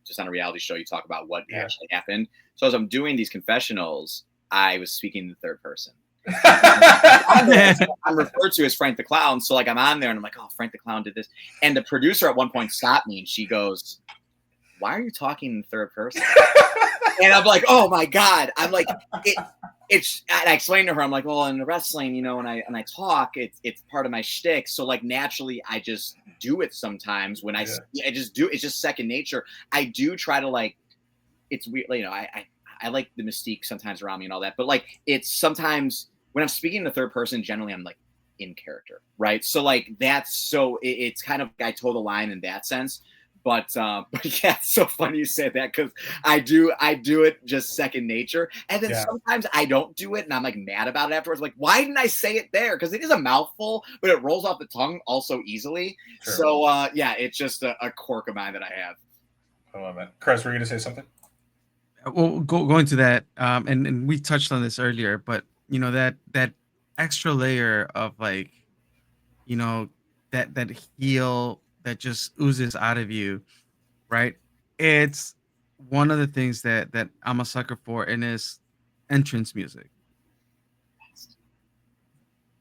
just on a reality show, you talk about what actually happened. So as I'm doing these confessionals, I was speaking in the third person. I'm referred to as Frank the Clown. So like I'm on there and I'm like, oh, Frank the Clown did this. And the producer at one point stopped me and she goes, why are you talking in third person? And I'm like, oh my God. I'm like, it's, and I explained to her, I'm like, well, in wrestling, when I talk, it's part of my shtick. So like naturally I just do it sometimes when I just do, it's just second nature. I do try to, like, it's weird, I like the mystique sometimes around me and all that, but like, it's sometimes when I'm speaking in the third person, generally I'm like in character, right? So like it's kind of, I toe the line in that sense. But yeah, it's so funny you said that, because I do it just second nature. And then sometimes I don't do it and I'm like mad about it afterwards. Like, why didn't I say it there? Because it is a mouthful, but it rolls off the tongue also easily. True. So yeah, it's just a quirk of mine that I have. I love it. Chris, were you going to say something? Well, going to that, and we touched on this earlier, but that extra layer of, like, that heel that just oozes out of you, right? It's one of the things that I'm a sucker for, and is entrance music.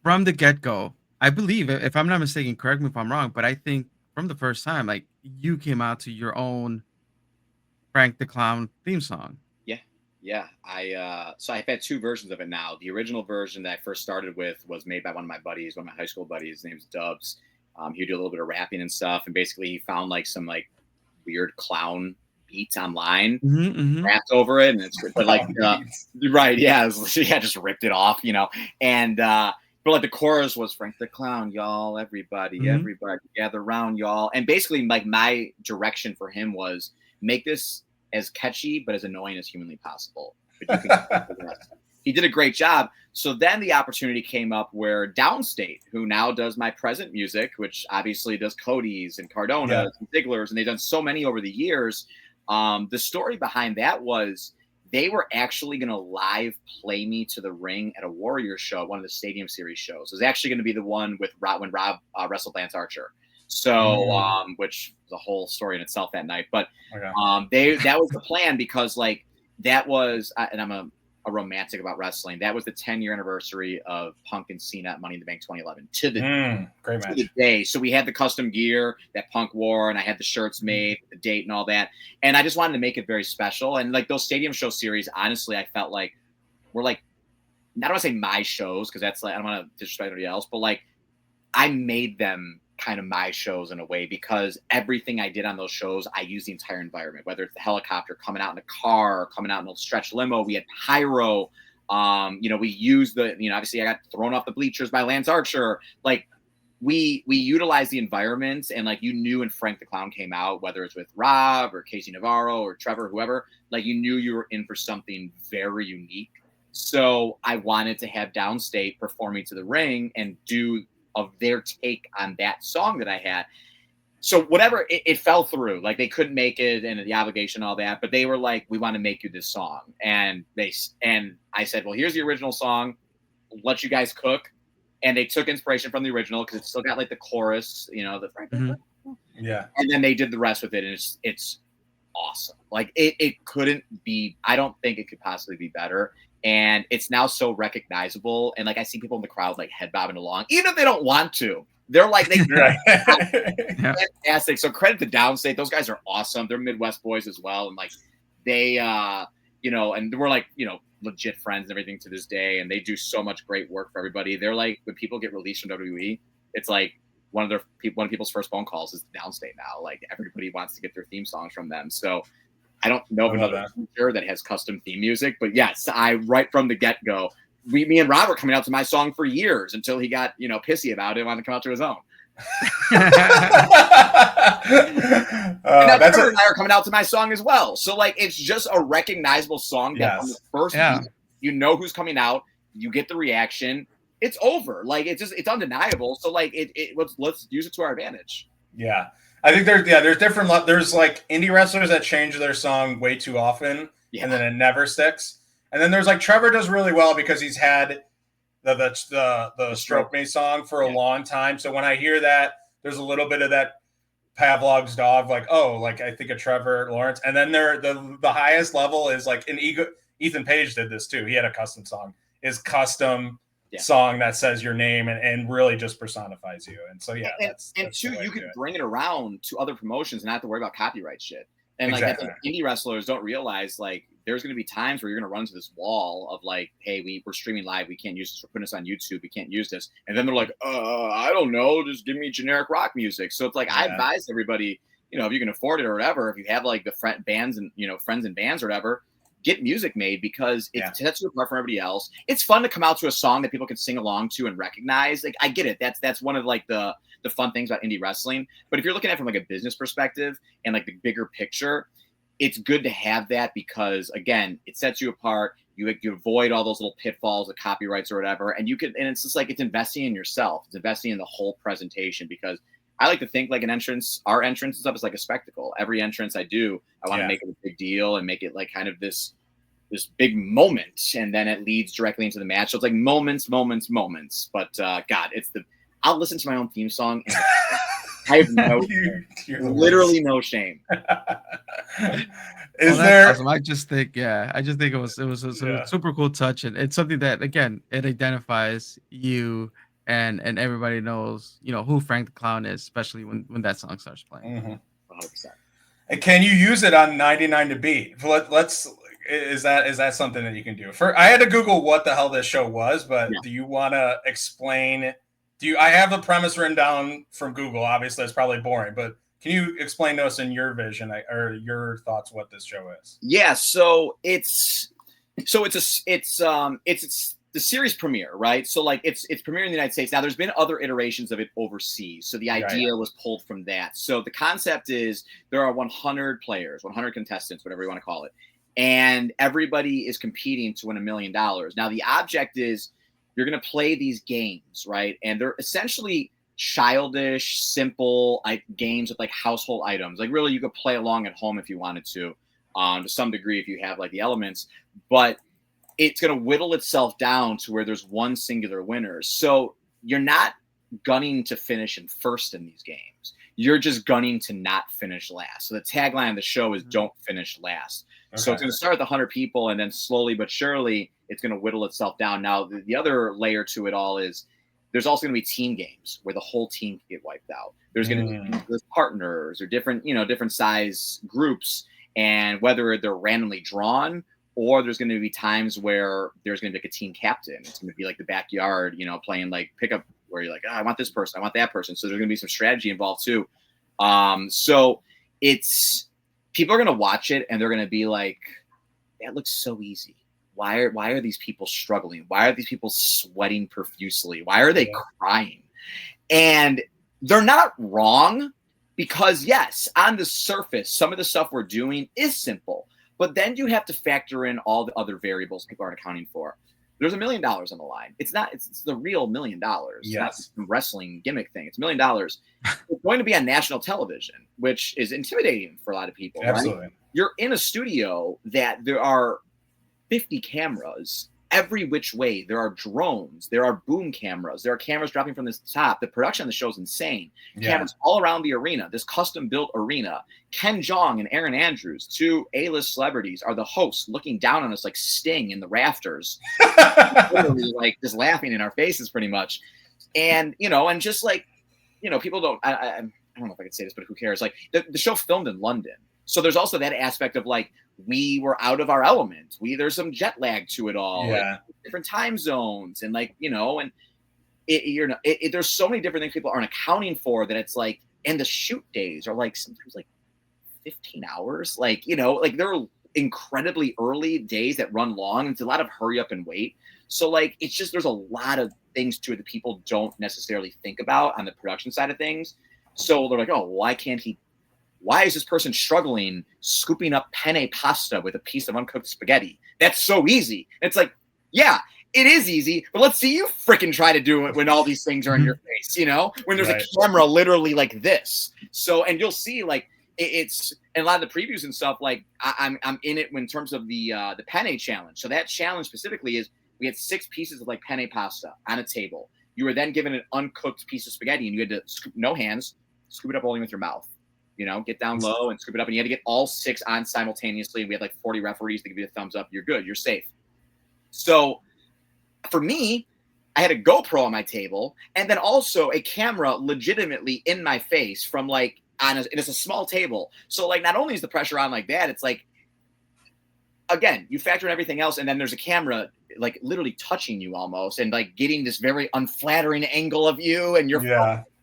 From the get-go, I believe, if I'm not mistaken, correct me if I'm wrong, but I think from the first time, like, you came out to your own Frank the Clown theme song. Yeah. So I've had two versions of it now. The original version that I first started with was made by one of my buddies, one of my high school buddies. His name's Dubs. He would do a little bit of rapping and stuff, and basically he found like some like weird clown beats online, rapped over it, and it's like right, yeah, just ripped it off, and but like the chorus was Frank the Clown, y'all, everybody gather around, y'all, and basically like my direction for him was make this as catchy but as annoying as humanly possible. But you can he did a great job. So then the opportunity came up where Downstate, who now does my present music, which obviously does Cody's and Cardona's and Ziggler's, and they've done so many over the years. The story behind that was they were actually going to live play me to the ring at a Warrior show, one of the Stadium Series shows. It was actually going to be the one with when Rob wrestled Lance Archer. So, which was a whole story in itself that night. But that was the plan, because like that was, and I'm a romantic about wrestling. That was the 10-year anniversary of Punk and Cena at Money in the Bank 2011 to the day. So we had the custom gear that Punk wore, and I had the shirts made, the date and all that. And I just wanted to make it very special. And like those Stadium Show series, honestly, I felt like were like, I don't want to say my shows, because that's like, I don't want to disrespect anybody else, but like I made them kind of my shows in a way, because everything I did on those shows, I used the entire environment, whether it's the helicopter, coming out in a car, coming out in a stretch limo. We had pyro. We used obviously I got thrown off the bleachers by Lance Archer. Like we utilized the environment, and like you knew when Frank the Clown came out, whether it's with Rob or Casey Navarro or Trevor, whoever, like you knew you were in for something very unique. So I wanted to have Downstate performing to the ring and do of their take on that song that I had. So whatever, it fell through. Like they couldn't make it, and the obligation, all that. But they were like, "We want to make you this song," and I said, "Well, here's the original song. Let you guys cook." And they took inspiration from the original because it's still got like the chorus, Yeah. And then they did the rest with it, and it's awesome. Like it couldn't be. I don't think it could possibly be better. And it's now so recognizable. And like I see people in the crowd like head bobbing along, even if they don't want to. They're like Right. fantastic. So credit to Downstate. Those guys are awesome. They're Midwest boys as well. And like they and we're like, legit friends and everything to this day. And they do so much great work for everybody. They're like, when people get released from WWE, it's like one of people's first phone calls is Downstate now. Like everybody wants to get their theme songs from them. So I don't know of another feature that has custom theme music, but yes, I right from the get-go, me and Rob were coming out to my song for years until he got, pissy about it and wanted to come out to his own. And Trevor and I are coming out to my song as well. So like, it's just a recognizable song that from the first beat, you know who's coming out, you get the reaction, it's over. Like it's undeniable. So like let's use it to our advantage. Yeah. I think there's different, there's like indie wrestlers that change their song way too often and then it never sticks. And then there's like Trevor does really well because he's had the Stroke Me song for a long time. So when I hear that, there's a little bit of that Pavlov's dog, like, oh, like I think of Trevor Lawrence. And then the highest level is like Ethan Page did this too. He had a custom song, his song that says your name and really just personifies you. And so, that's two, you could bring it around to other promotions and not have to worry about copyright shit. And like, I think indie wrestlers don't realize like there's going to be times where you're going to run into this wall of like, hey, we're streaming live. We can't use this. We're putting this on YouTube. We can't use this. And then they're like, I don't know. Just give me generic rock music. So it's like, I advise everybody, if you can afford it or whatever, if you have like the bands and, friends and bands or whatever, get music made because it sets you apart from everybody else. It's fun to come out to a song that people can sing along to and recognize. Like I get it. That's one of like the fun things about indie wrestling. But if you're looking at it from like a business perspective and like the bigger picture, it's good to have that because again, it sets you apart. You avoid all those little pitfalls of copyrights or whatever. And it's just like, it's investing in yourself. It's investing in the whole presentation because I like to think like our entrance is up as like a spectacle. Every entrance I do, I want to make it a big deal and make it like kind of this big moment. And then it leads directly into the match. So it's like moments. But God, I'll listen to my own theme song and I have literally no shame. Is there? Awesome. I just think it was a super cool touch, and it's something that again it identifies you and everybody knows who Frank the Clown is, especially when that song starts playing. 100%. And can you use it on 99 to Beat? Is that something that you can do? I had to Google what the hell this show was, but do you want to explain? I have the premise written down from Google. Obviously, it's probably boring, but can you explain to us in your vision or your thoughts what this show is? Yeah, so it's the series premiere, right? So like it's premiering in the United States. Now there's been other iterations of it overseas. So the idea was pulled from that. So the concept is there are 100 players, 100 contestants, whatever you want to call it. And everybody is competing to win $1 million. Now the object is you're going to play these games, right? And they're essentially childish, simple games with like household items. Like really you could play along at home if you wanted to some degree if you have like the elements, but it's going to whittle itself down to where there's one singular winner. So you're not gunning to finish in first in these games. You're just gunning to not finish last. So the tagline of the show is don't finish last. Okay. So it's going to start with 100 people and then slowly but surely it's going to whittle itself down. Now, the other layer to it all is there's also going to be team games where the whole team can get wiped out. There's going to be partners or different size groups, and whether they're randomly drawn or there's going to be times where there's going to be like a team captain. It's going to be like the backyard, playing like pickup where you're like, I want this person, I want that person. So there's going to be some strategy involved too. So people are going to watch it and they're going to be like, that looks so easy. Why are these people struggling? Why are these people sweating profusely? Why are they crying? And they're not wrong because yes, on the surface, some of the stuff we're doing is simple, But then you have to factor in all the other variables people aren't accounting for. There's $1 million on the line. It's the real $1 million. Yes. Not some wrestling gimmick thing. It's $1 million. It's going to be on national television, which is intimidating for a lot of people. Absolutely. Right? You're in a studio that there are 50 cameras every which way. There are drones. There are boom cameras. There are cameras dropping from the top. The production of the show is insane. Cameras all around the arena, this custom-built arena. Ken Jeong and Aaron Andrews, 2 A-list celebrities, are the hosts looking down on us like Sting in the rafters. Literally, like, just laughing in our faces pretty much. And, and just like, people don't, I don't know if I could say this, but who cares? Like, the show filmed in London. So there's also that aspect of like, we were out of our element. There's some jet lag to it all. Yeah. Like, different time zones and like, and there's so many different things people aren't accounting for that it's like, and the shoot days are like sometimes like 15 hours. Like, like there are incredibly early days that run long. It's a lot of hurry up and wait. So like, it's just, there's a lot of things to it that people don't necessarily think about on the production side of things. So they're like, oh, why is this person struggling scooping up penne pasta with a piece of uncooked spaghetti? That's so easy. It's like, yeah, it is easy, but let's see you freaking try to do it when all these things are in your face, when there's a camera literally like this. So, and you'll see like it's and a lot of the previews and stuff, like I'm in it in terms of the penne challenge. So that challenge specifically is we had 6 pieces of like penne pasta on a table. You were then given an uncooked piece of spaghetti and you had to scoop, no hands, scoop it up only with your mouth. Get down low and scoop it up. And you had to get all 6 on simultaneously. We had like 40 referees to give you a thumbs up. You're good. You're safe. So for me, I had a GoPro on my table and then also a camera legitimately in my face from like, and it's a small table. So like, not only is the pressure on like that, it's like, again, you factor in everything else. And then there's a camera like literally touching you almost and like getting this very unflattering angle of you and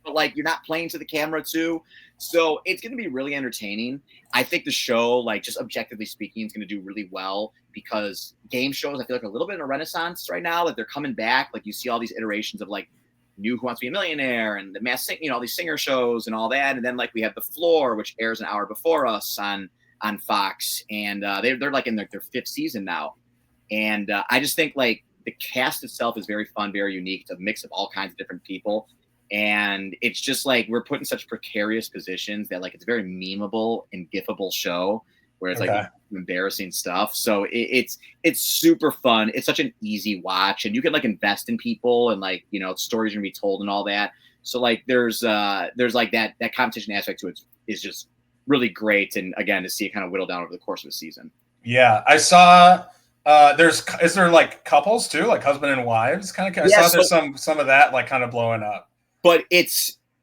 but like you're not playing to the camera too. So it's going to be really entertaining. I think the show, like just objectively speaking, is going to do really well because game shows, I feel like, are a little bit in a renaissance right now. That they're coming back. Like you see all these iterations of like New Who Wants to Be a Millionaire and the Mass Sing, all these singer shows and all that. And then like we have The Floor, which airs an hour before us on Fox, and they're like in their 5th season now. And I just think like the cast itself is very fun, very unique. It's a mix of all kinds of different people. And it's just like we're put in such precarious positions that like it's a very memeable and gifable show where it's like embarrassing stuff. So it's super fun. It's such an easy watch, and you can like invest in people and like stories are gonna be told and all that. So like there's like that competition aspect to it is just really great. And again, to see it kind of whittle down over the course of a season. Yeah, I saw. Is there like couples too, like husband and wives kind of? I saw there's some of that like kind of blowing up. But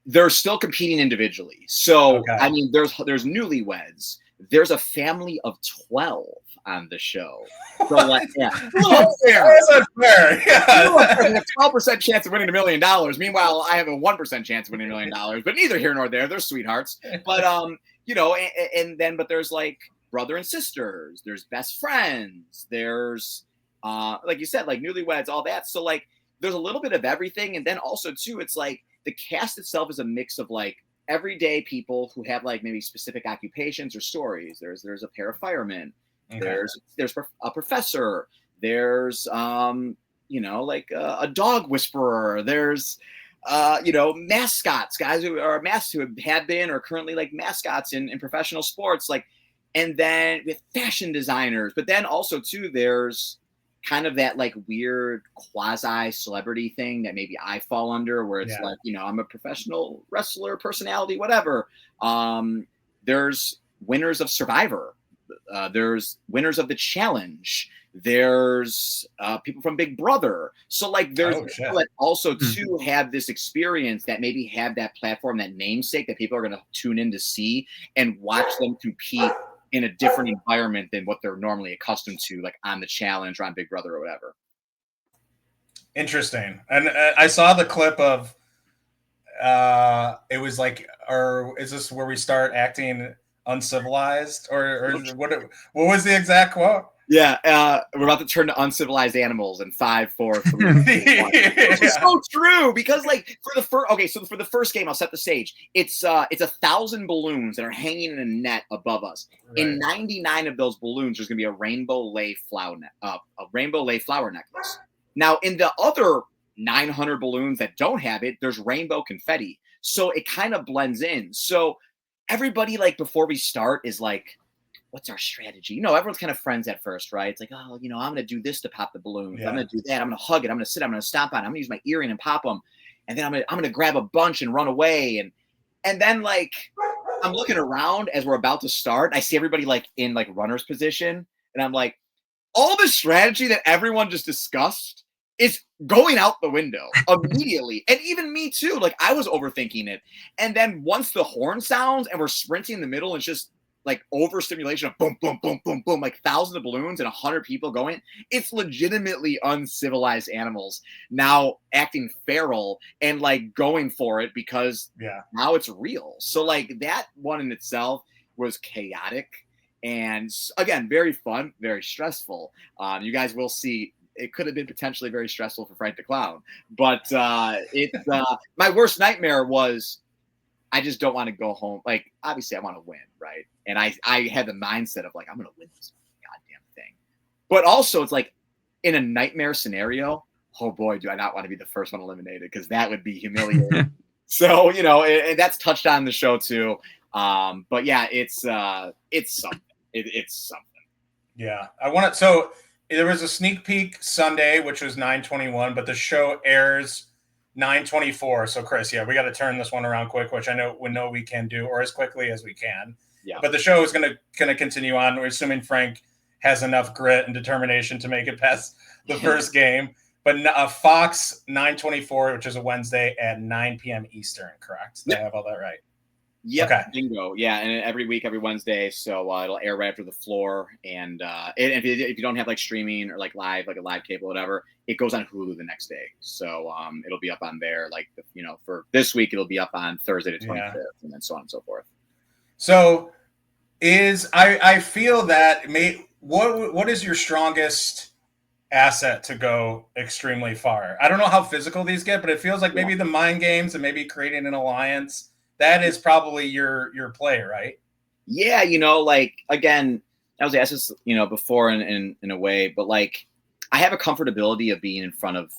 they're still competing individually. So I mean, there's newlyweds. There's a family of 12 on the show. So like, yeah, that's unfair. Yeah, a 12% chance of winning $1 million. Meanwhile, I have a 1% chance of winning $1 million. But neither here nor there. They're sweethearts. But but there's like brother and sisters. There's best friends. There's like you said, like newlyweds, all that. So like, there's a little bit of everything. And then also too, it's like the cast itself is a mix of like everyday people who have like maybe specific occupations or stories. There's a pair of firemen. There's a professor. There's like a dog whisperer. There's mascots, guys who have been or currently like mascots in professional sports. Like, and then we have fashion designers. But then also too, there's kind of that like weird quasi celebrity thing that maybe I fall under, where it's like, I'm a professional wrestler, personality, whatever. There's winners of Survivor. There's winners of the challenge. There's people from Big Brother. So like there's people that also too have this experience that maybe have that platform, that namesake that people are going to tune in to see and watch them compete in a different environment than what they're normally accustomed to, like on the challenge or on Big Brother or whatever. Interesting. And I saw the clip of it was like, or is this where we start acting uncivilized or what was the exact quote? Yeah, we're about to turn to uncivilized animals in 5, 4, 3, 2, 1. It's so true because like for the first game, I'll set the stage. It's 1,000 balloons that are hanging in a net above us. Right. In 99 of those balloons, there's gonna be a rainbow lay flower necklace. Now in the other 900 balloons that don't have it, there's rainbow confetti. So it kind of blends in. So everybody like before we start is like, what's our strategy? You know, everyone's kind of friends at first, right? It's like, oh, you know, I'm going to do this to pop the balloons. Yeah. I'm going to do that. I'm going to hug it. I'm going to sit. I'm going to stomp on it. I'm going to use my earring and pop them. And then I'm going to grab a bunch and run away. And then like, I'm looking around as we're about to start. I see everybody like in like runner's position. And I'm like, all the strategy that everyone just discussed is going out the window immediately. And even me too. Like I was overthinking it. And then once the horn sounds and we're sprinting in the middle, it's just like overstimulation of boom, boom, boom, boom, boom, like thousands of balloons and 100 people going. It's legitimately uncivilized animals now acting feral and like going for it because now it's real. So like that one in itself was chaotic and again, very fun, very stressful. You guys will see. It could have been potentially very stressful for Frank the Clown, but my worst nightmare was I just don't want to go home. Like, obviously, I want to win, right? And I had the mindset of like, I'm going to win this goddamn thing. But also, it's like in a nightmare scenario, oh boy, do I not want to be the first one eliminated because that would be humiliating. So, you know, and that's touched on in the show too. But yeah, it's something. It's something. Yeah, I want it. So there was a sneak peek Sunday, which was 9/21, but the show airs 9/24. So Chris, we got to turn this one around quick, which I know we can do, or as quickly as we can. Yeah. But the show is gonna continue on. We're assuming Frank has enough grit and determination to make it past the first game. But Fox 9/24, which is a Wednesday at 9 p.m. Eastern, correct? Did I have all that right? Yep, okay. Bingo. Yeah, and every week, every Wednesday, so it'll air right after the floor. And if you don't have like streaming or like live, like a live cable, or whatever, it goes on Hulu the next day. So it'll be up on there. Like for this week, it'll be up on Thursday the 25th, and then so on and so forth. So I feel that what is your strongest asset to go extremely far? I don't know how physical these get, but it feels like maybe the mind games and maybe creating an alliance. That is probably your play, right? Yeah, like again, I was asked this, before in a way, but like I have a comfortability of being in front of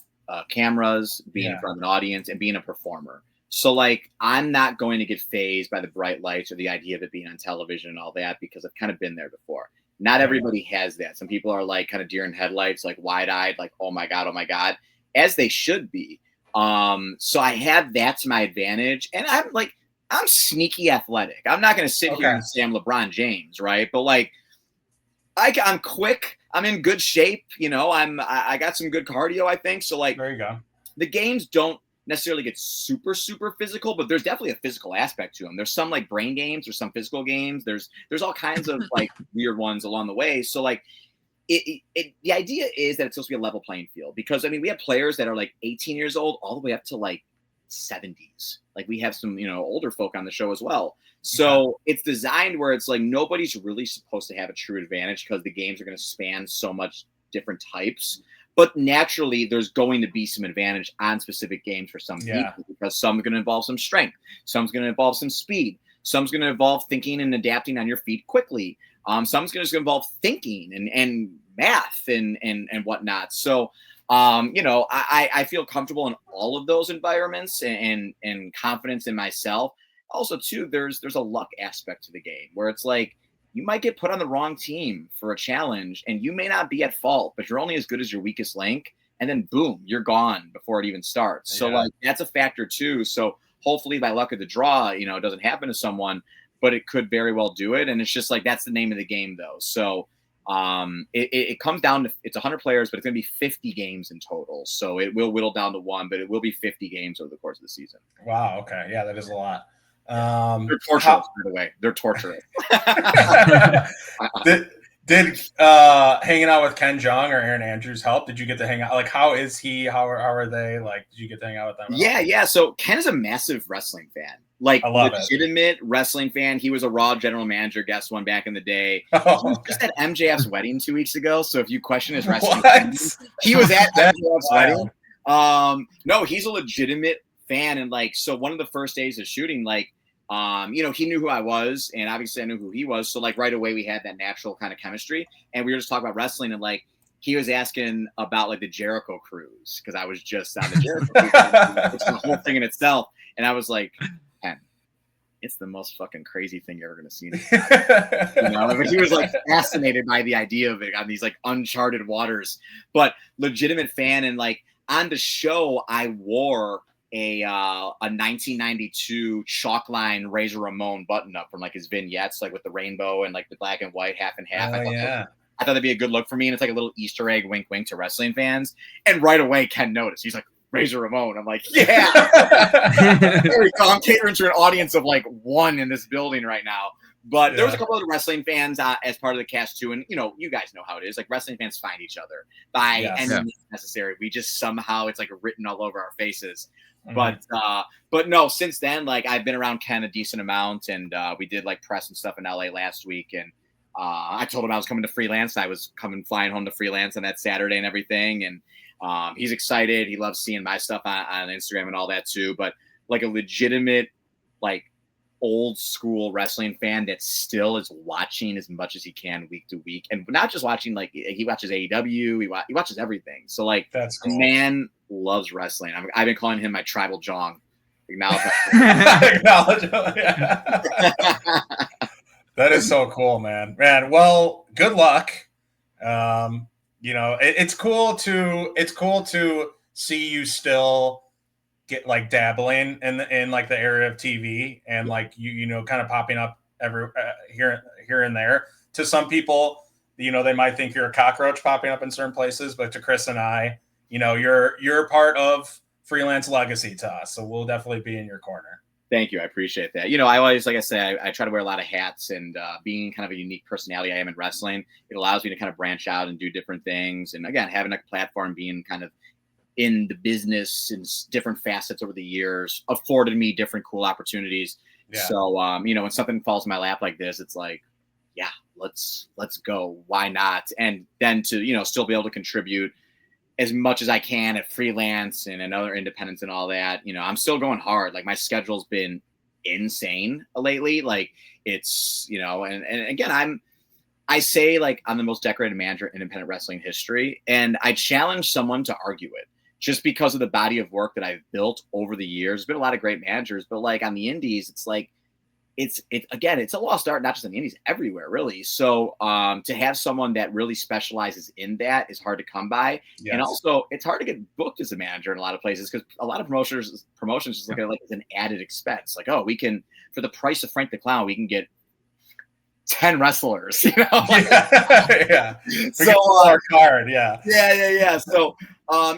cameras, being in front of an audience, and being a performer. So like I'm not going to get fazed by the bright lights or the idea of it being on television and all that because I've kind of been there before. Not everybody has that. Some people are like kind of deer in headlights, like wide-eyed, like oh my god, as they should be. So I have that to my advantage, and I'm sneaky athletic. I'm not going to sit here and say I'm LeBron James, right? But like, I'm quick. I'm in good shape. I got some good cardio, I think. So like, there you go. The games don't necessarily get super, super physical, but there's definitely a physical aspect to them. There's some like brain games, there's some physical games. There's all kinds of like weird ones along the way. So like, the idea is that it's supposed to be a level playing field because we have players that are like 18 years old all the way up to like 70s. Like we have some older folk on the show as well, so it's designed where it's like nobody's really supposed to have a true advantage because the games are going to span so much different types, but naturally there's going to be some advantage on specific games for some people because some are going to involve some strength, some's going to involve some speed, some's going to involve thinking and adapting on your feet quickly, some's going to involve thinking and math and whatnot. So I feel comfortable in all of those environments and confidence in myself. Also, too, there's a luck aspect to the game where it's like you might get put on the wrong team for a challenge and you may not be at fault, but you're only as good as your weakest link. And then boom, you're gone before it even starts. So like that's a factor too. So hopefully by luck of the draw, it doesn't happen to someone, but it could very well do it. And it's just like that's the name of the game though. So it comes down to it's 100 players, but it's going to be 50 games in total. So it will whittle down to one, but it will be 50 games over the course of the season. Wow. Okay. Yeah, that is a lot. They're torturous, by the way. They're torturous. Did hanging out with Ken Jeong or Aaron Andrews help? Did you get to hang out? Like, how is he? How are they? Like, did you get to hang out with them? Yeah. So Ken is a massive wrestling fan, like I love legitimate wrestling fan. He was a Raw general manager, guest one back in the day. Oh, He was just okay. at MJF's wedding 2 weeks ago. So if you question his wrestling, What? he was at That's MJF's wild. wedding. No, he's a legitimate fan, and like, so one of the first days of shooting, like, you know, he knew who I was, and obviously I knew who he was. So like right away we had that natural kind of chemistry, and we were just talking about wrestling, and like he was asking about like the Jericho cruise because I was just on the Jericho cruise, which is a whole thing in itself. And I was like, Ken, it's the most fucking crazy thing you're ever gonna see. You know, but he was like fascinated by the idea of it on these like uncharted waters, but legitimate fan. And like on the show, I wore a 1992 chalkline Razor Ramon button up from like his vignettes, like with the rainbow and like the black and white half and half. Oh, yeah. I thought that'd be a good look for me, and it's like a little Easter egg, wink, wink to wrestling fans. And right away, Ken noticed. He's like, Razor Ramon. I'm like, yeah. There we go. I'm catering to an audience of like one in this building right now. But there was a couple of wrestling fans as part of the cast too, and you know, you guys know how it is. Like wrestling fans find each other by any means necessary. We just somehow it's like written all over our faces. But no, since then, like I've been around Ken a decent amount, and we did like press and stuff in LA last week, and I told him I was coming to Freelance. I was flying home to Freelance on that Saturday and everything. And he's excited. He loves seeing my stuff on Instagram and all that too. But like a legitimate, like old school wrestling fan that still is watching as much as he can week to week. And not just watching, like he watches AEW, he watches everything. So like That's cool. the man loves wrestling. I've been calling him my tribal Jong. Acknowledge. That is so cool, man. Well, good luck. You know, it's cool to see you still get like dabbling in like the area of TV and like you know kind of popping up here and there. To some people, you know, they might think you're a cockroach popping up in certain places, but to Chris and I, you know, you're part of Freelance legacy to us, so we'll definitely be in your corner. Thank you. I appreciate that. You know, I always, like I say, I try to wear a lot of hats, and being kind of a unique personality I am in wrestling, it allows me to kind of branch out and do different things. And again, having a platform, being kind of in the business in different facets over the years, afforded me different cool opportunities. Yeah. So, you know, when something falls in my lap like this, it's like, yeah, let's go. Why not? And then to, you know, still be able to contribute as much as I can at Freelance and other independents and all that. You know, I'm still going hard. Like my schedule's been insane lately. Like it's, you know, and again, I say like I'm the most decorated manager in independent wrestling history. And I challenge someone to argue it just because of the body of work that I've built over the years. There's been a lot of great managers, but like on the indies, it's like, it's a lost art, not just in the indies, everywhere, really. So to have someone that really specializes in that is hard to come by. Yes. And also it's hard to get booked as a manager in a lot of places because a lot of promotions just look at it like it's an added expense. Like, oh, we can, for the price of Frank the Clown, we can get 10 wrestlers, you know? Yeah. So our card, yeah. So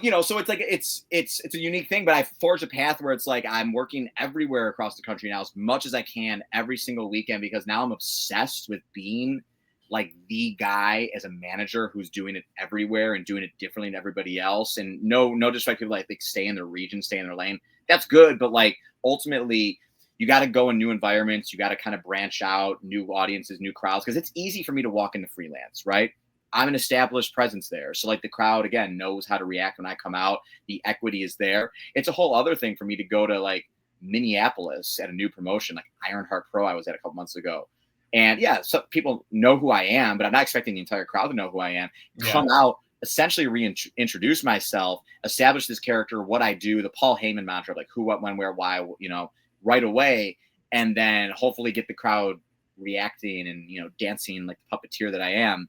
you know, so it's like it's a unique thing, but I forged a path where it's like I'm working everywhere across the country now as much as I can every single weekend, because now I'm obsessed with being like the guy as a manager who's doing it everywhere and doing it differently than everybody else. And no disrespect to people like stay in their region, stay in their lane. That's good, but like ultimately you got to go in new environments. You got to kind of branch out, new audiences, new crowds, because it's easy for me to walk into Freelance, right? I'm an established presence there. So like the crowd, again, knows how to react when I come out. The equity is there. It's a whole other thing for me to go to like Minneapolis at a new promotion, like Ironheart Pro I was at a couple months ago. And yeah, some people know who I am, but I'm not expecting the entire crowd to know who I am. Yeah. Come out, essentially reintroduce myself, establish this character, what I do, the Paul Heyman mantra, like who, what, when, where, why, you know, right away, and then hopefully get the crowd reacting and, you know, dancing like the puppeteer that I am.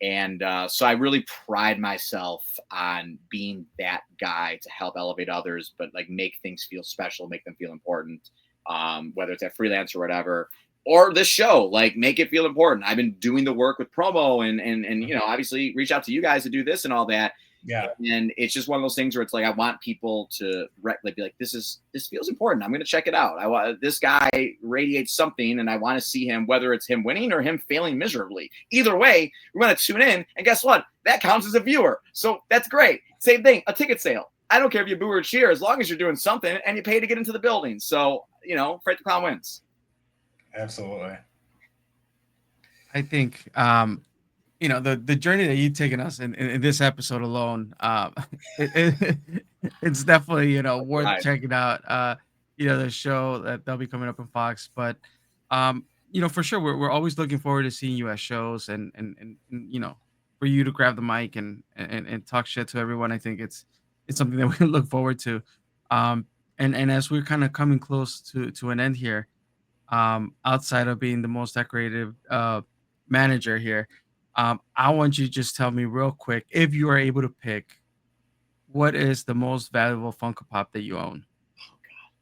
And so I really pride myself on being that guy to help elevate others, but like make things feel special, make them feel important, whether it's at Freelance or whatever, or this show, like make it feel important. I've been doing the work with promo and you know, obviously reach out to you guys to do this and all that. Yeah. And it's just one of those things where it's like I want people to be like, this feels important. I'm going to check it out. I want this guy radiates something, and I want to see him, whether it's him winning or him failing miserably. Either way, we want to tune in, and guess what? That counts as a viewer. So that's great. Same thing, a ticket sale. I don't care if you boo or cheer, as long as you're doing something and you pay to get into the building. So Freight the Clown wins. Absolutely. I think the journey that you've taken us in this episode alone, it's definitely worth Right. checking out. The show that they'll be coming up on Fox, but for sure we're always looking forward to seeing you at shows and for you to grab the mic and talk shit to everyone. I think it's something that we look forward to. And as we're kind of coming close to an end here, outside of being the most decorated manager here, I want you to just tell me real quick, if you are able to pick, what is the most valuable Funko Pop that you own? Oh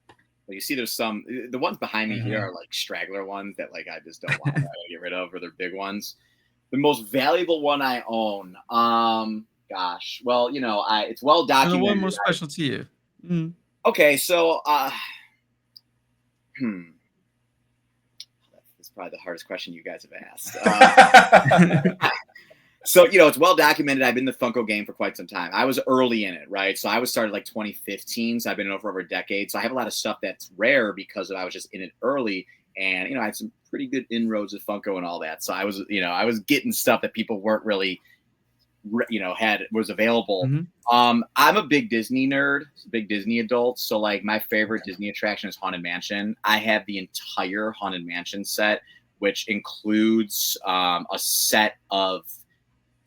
God! Well, you see, there's the ones behind me here are like straggler ones that like I just don't want to get rid of, or they're big ones. The most valuable one I own, gosh, well, it's well The documented. one most special to you. Mm. Okay, so that's probably the hardest question you guys have asked. So, it's well documented. I've been in the Funko game for quite some time. I was early in it, right? So I was started like 2015. So I've been in it for over a decade. So I have a lot of stuff that's rare because I was just in it early. And, I had some pretty good inroads with Funko and all that. So I was getting stuff that people weren't really, was available. Mm-hmm. I'm a big Disney nerd, big Disney adult. So like my favorite Disney attraction is Haunted Mansion. I have the entire Haunted Mansion set, which includes a set of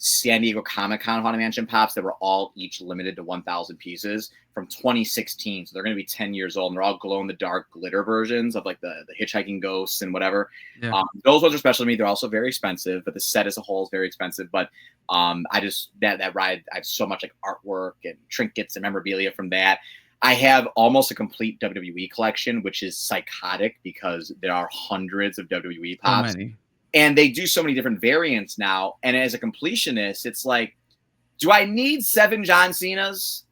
San Diego Comic-Con Haunted Mansion pops that were all each limited to 1,000 pieces from 2016. So they're going to be 10 years old, and they're all glow-in-the-dark glitter versions of like the hitchhiking ghosts and whatever. Yeah. Those ones are special to me. They're also very expensive, but the set as a whole is very expensive. But I just that ride, I have so much like artwork and trinkets and memorabilia from that. I have almost a complete WWE collection, which is psychotic because there are hundreds of WWE pops. So many. And they do so many different variants now. And as a completionist, it's like, do I need 7 John Cenas?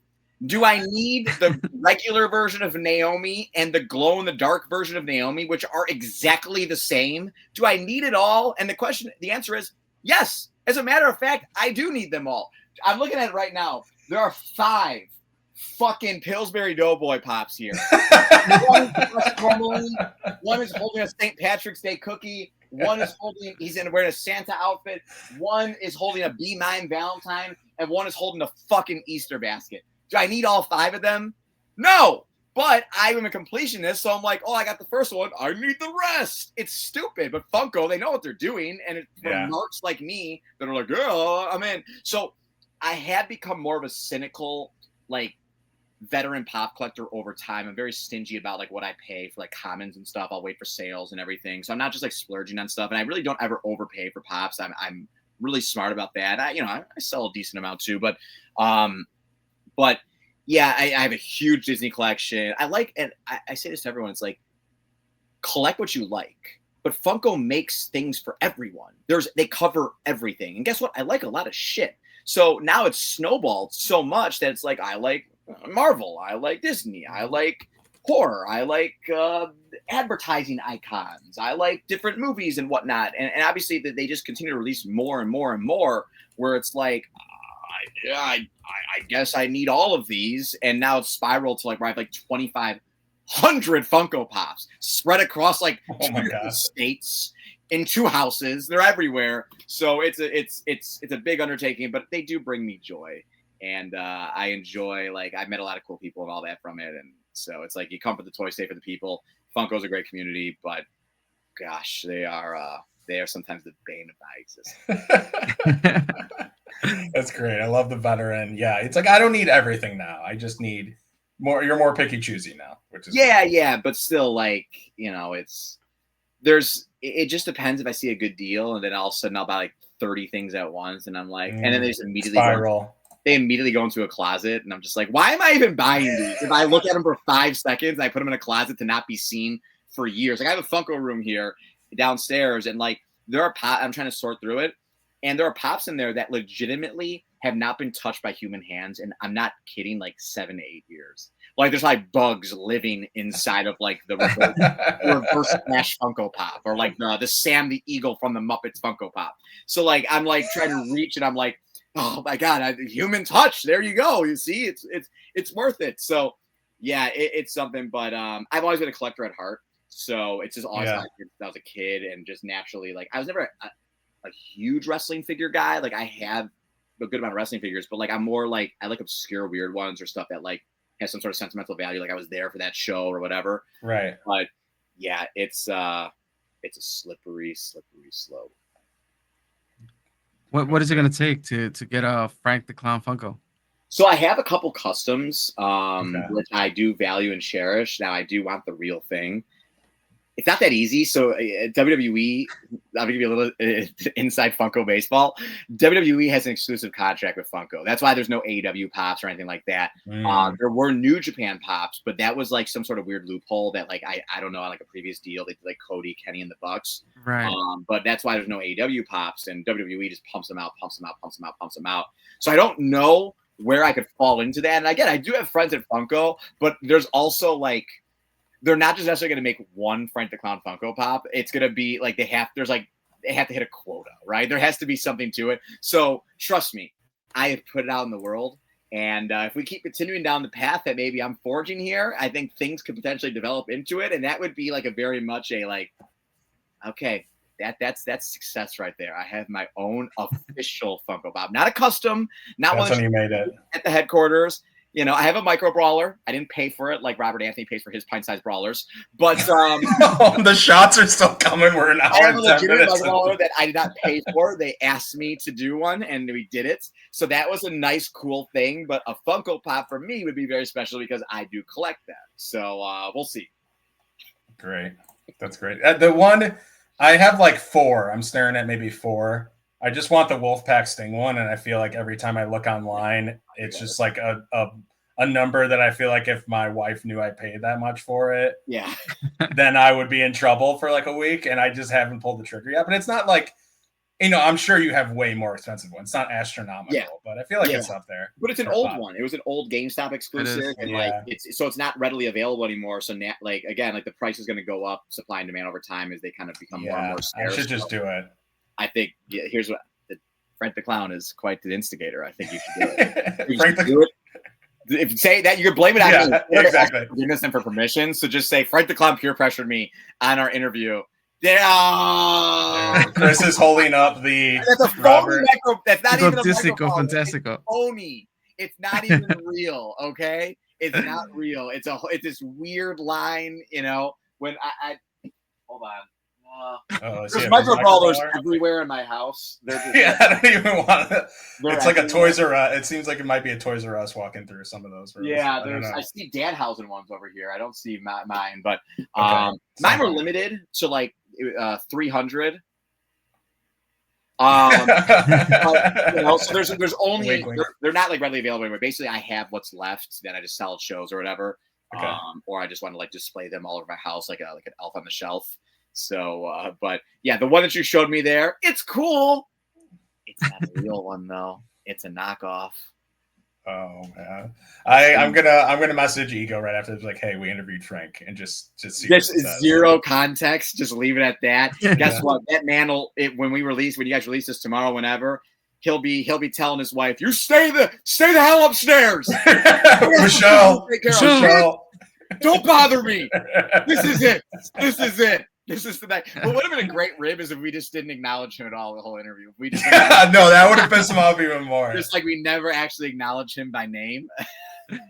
Do I need the regular version of Naomi and the glow-in-the-dark version of Naomi, which are exactly the same? Do I need it all? And the answer is yes. As a matter of fact, I do need them all. I'm looking at it right now. There are 5 fucking Pillsbury Doughboy pops here. One is holding a St. Patrick's Day cookie. One is wearing a Santa outfit. One is holding a B9 Valentine, and one is holding a fucking Easter basket. Do I need all 5 of them? No, but I'm a completionist, so I'm like, oh, I got the first one. I need the rest. It's stupid, but Funko, they know what they're doing, and it's for marks like me that are like, oh, I'm in. So I have become more of a cynical, like, veteran pop collector over time. I'm very stingy about like what I pay for like commons and stuff. I'll wait for sales and everything. So I'm not just like splurging on stuff, and I really don't ever overpay for pops. I'm really smart about that. I sell a decent amount too, but yeah, I have a huge Disney collection. And I say this to everyone, it's like, collect what you like, but Funko makes things for everyone. They cover everything. And guess what? I like a lot of shit. So now it's snowballed so much that it's like, I like Marvel, I like Disney, I like horror, I like advertising icons, I like different movies and whatnot, and obviously they just continue to release more and more and more, where it's like I guess I need all of these, and now it's spiraled to like where I have like 2,500 Funko Pops spread across like 2 states in 2 houses. They're everywhere, so it's a big undertaking, but they do bring me joy. And I enjoy, like, I've met a lot of cool people and all that from it. And so it's like you come for the toy, stay for the people. Funko's a great community, but gosh, they are sometimes the bane of my existence. That's great. I love the veteran. Yeah, it's like I don't need everything now. I just need more. You're more picky choosy now, which is yeah, but still, like, it just depends if I see a good deal, and then all of a sudden I'll buy like 30 things at once, and I'm like, and then they just immediately spiral. They immediately go into a closet, and I'm just like, why am I even buying these? If I look at them for 5 seconds, I put them in a closet to not be seen for years. Like I have a Funko room here downstairs, and like there are I'm trying to sort through it, and there are pops in there that legitimately have not been touched by human hands, and I'm not kidding, like 7 to 8 years. Like there's like bugs living inside of like the reverse Smash Funko Pop, or like the Sam the Eagle from the Muppets Funko Pop. So like I'm like trying to reach, and I'm like, oh my god, human touch. There you go. You see, it's worth it. So yeah, it's something. But I've always been a collector at heart, so it's just always like since I was a kid, and just naturally, like I was never a huge wrestling figure guy. Like I have a good amount of wrestling figures, but like I'm more like I like obscure weird ones or stuff that like has some sort of sentimental value. Like I was there for that show or whatever. Right. But yeah, it's a slippery slope. What is it going to take to get a Frank the Clown Funko? So I have a couple customs, which I do value and cherish. Now I do want the real thing. It's not that easy. So WWE, I'll give you a little inside Funko baseball. WWE has an exclusive contract with Funko. That's why there's no AEW pops or anything like that. There were New Japan pops, but that was like some sort of weird loophole that like I don't know, on like a previous deal they did like Cody, Kenny, and the Bucks. Right. But that's why there's no AEW pops, and WWE just pumps them out. So I don't know where I could fall into that. And again, I do have friends at Funko, but there's also like, they're not just necessarily going to make one Frank the Clown Funko Pop. It's going to be like they have to hit a quota, right? There has to be something to it. So trust me, I have put it out in the world. And if we keep continuing down the path that maybe I'm forging here, I think things could potentially develop into it. And that would be like a very much a like, okay, that's success right there. I have my own official Funko Pop, not a custom, not That's one when you made it at the headquarters. You know, I have a micro brawler. I didn't pay for it like Robert Anthony pays for his pint-sized brawlers. But the shots are still coming. We're an hour I have a and 10 legitimate minutes. micro brawler that I did not pay for. They asked me to do one, and we did it. So that was a nice, cool thing. But a Funko Pop for me would be very special because I do collect that. So we'll see. Great. That's great. The one, I have like 4. I'm staring at maybe 4. I just want the Wolfpack Sting one, and I feel like every time I look online, it's just like a number that I feel like if my wife knew I paid that much for it, yeah, then I would be in trouble for like a week, and I just haven't pulled the trigger yet. But it's not like, you know, I'm sure you have way more expensive ones. It's not astronomical, but I feel like it's up there. But it's an old one. It was an old GameStop exclusive, and like it's not readily available anymore. So now, like again, like the price is going to go up, supply and demand over time as they kind of become more and more scarce. I should just do it. I think here's what Frank the Clown is quite the instigator. I think you should do it. Frank do it. If you say that, you can blame it on me. Exactly. Forgiveness and for permission. So just say Frank the Clown peer pressured me on our interview. Yeah. Chris is holding up the. That's a phony micro. That's not even a microphone. It's phony. It's not even real. Okay, it's not real. It's this weird line. You know, when I hold on. There's micro brawlers everywhere in my house. I don't even want it. It's like a Toys R Us. It seems like it might be a Toys R Us walking through some of those rooms. Yeah, I see Danhausen ones over here. I don't see mine, but mine were limited to like 300. You know, so there's only they're not like readily available anymore. Basically, I have what's left that I just sell at shows or whatever, or I just want to like display them all over my house like an elf on the shelf. So, but yeah, the one that you showed me there, it's cool. It's not a real one though. It's a knockoff. Oh man, I'm gonna message Ego right after. It's like, hey, we interviewed Frank, and just see. Just zero context. Just leave it at that. Guess what? That man will. When you guys release this tomorrow, whenever he'll be telling his wife, "You stay the hell upstairs, Michelle. Don't bother me. This is it. This is the night." What would have been a great rib is if we just didn't acknowledge him at all the whole interview. We just no, that would have pissed him off even more. Just like we never actually acknowledged him by name.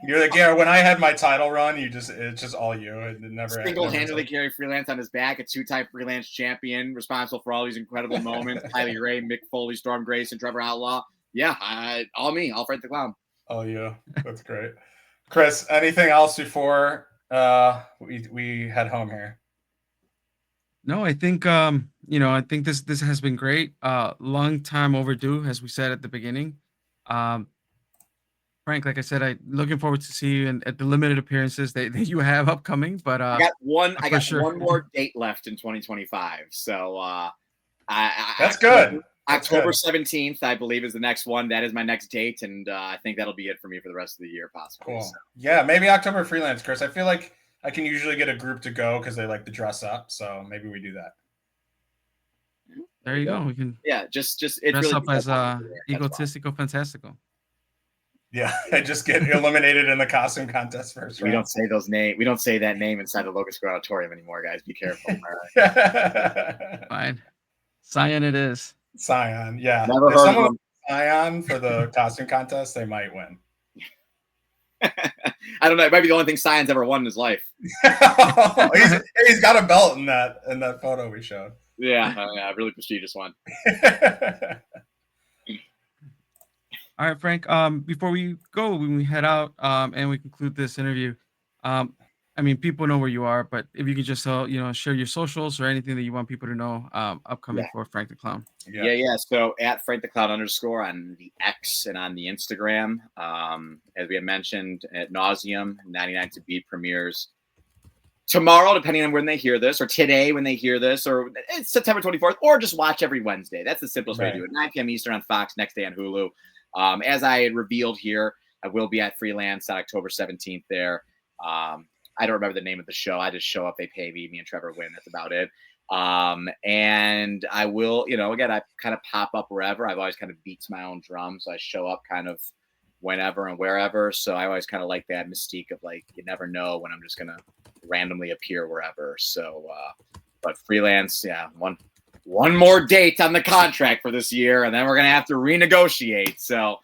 You're like, yeah, when I had my title run, it's just all you. It never single-handedly carry Freelance on his back, a 2-time Freelance champion, responsible for all these incredible moments. Kylie Ray, Mick Foley, Storm Grace, and Trevor Outlaw. Yeah, all me. All Frank the Clown. Oh yeah, that's great. Chris, anything else before we head home here? No, I think I think this has been great. Long time overdue, as we said at the beginning. Frank, like I said, I looking forward to see you at the limited appearances that you have upcoming. But I got one more date left in 2025. So that's good. good. October 17th, I believe, is the next one. That is my next date, and I think that'll be it for me for the rest of the year, possibly. Cool. So. Yeah, maybe October Freelance, Chris. I feel like I can usually get a group to go because they like to dress up. So maybe we do that. There you go. We can just it's dress really up as egotistical fantastical. Yeah, I just get eliminated in the costume contest first. We don't say those names. We don't say that name inside the Locust Square Auditorium anymore, guys. Be careful. All right. Fine. Scion it is. Scion, yeah. Never if heard someone of them. Scion for the costume contest, they might win. I don't know. It might be the only thing Scion's ever won in his life. he's got a belt in that photo we showed. Yeah, really prestigious one. All right, Frank. Before we go, when we head out, and we conclude this interview, I mean, people know where you are, but if you could just, share your socials or anything that you want people to know, upcoming for Frank the Clown. Yeah. So at Frank the Clown _ on the X and on the Instagram, as we had mentioned at nauseum, 99 to Beat premieres tomorrow, depending on when they hear this, or today when they hear this, or it's September 24th, or just watch every Wednesday. That's the simplest way to do it. 9 p.m. Eastern on Fox, next day on Hulu. As I had revealed here, I will be at Freelance on October 17th there. I don't remember the name of the show. I just show up, they pay me and Trevor win. That's about it. And I will, again, I kind of pop up wherever. I've always kind of beats my own drum. So I show up kind of whenever and wherever. So I always kind of like that mystique of like, you never know when I'm just going to randomly appear wherever. So, but Freelance, one more date on the contract for this year, and then we're going to have to renegotiate. So,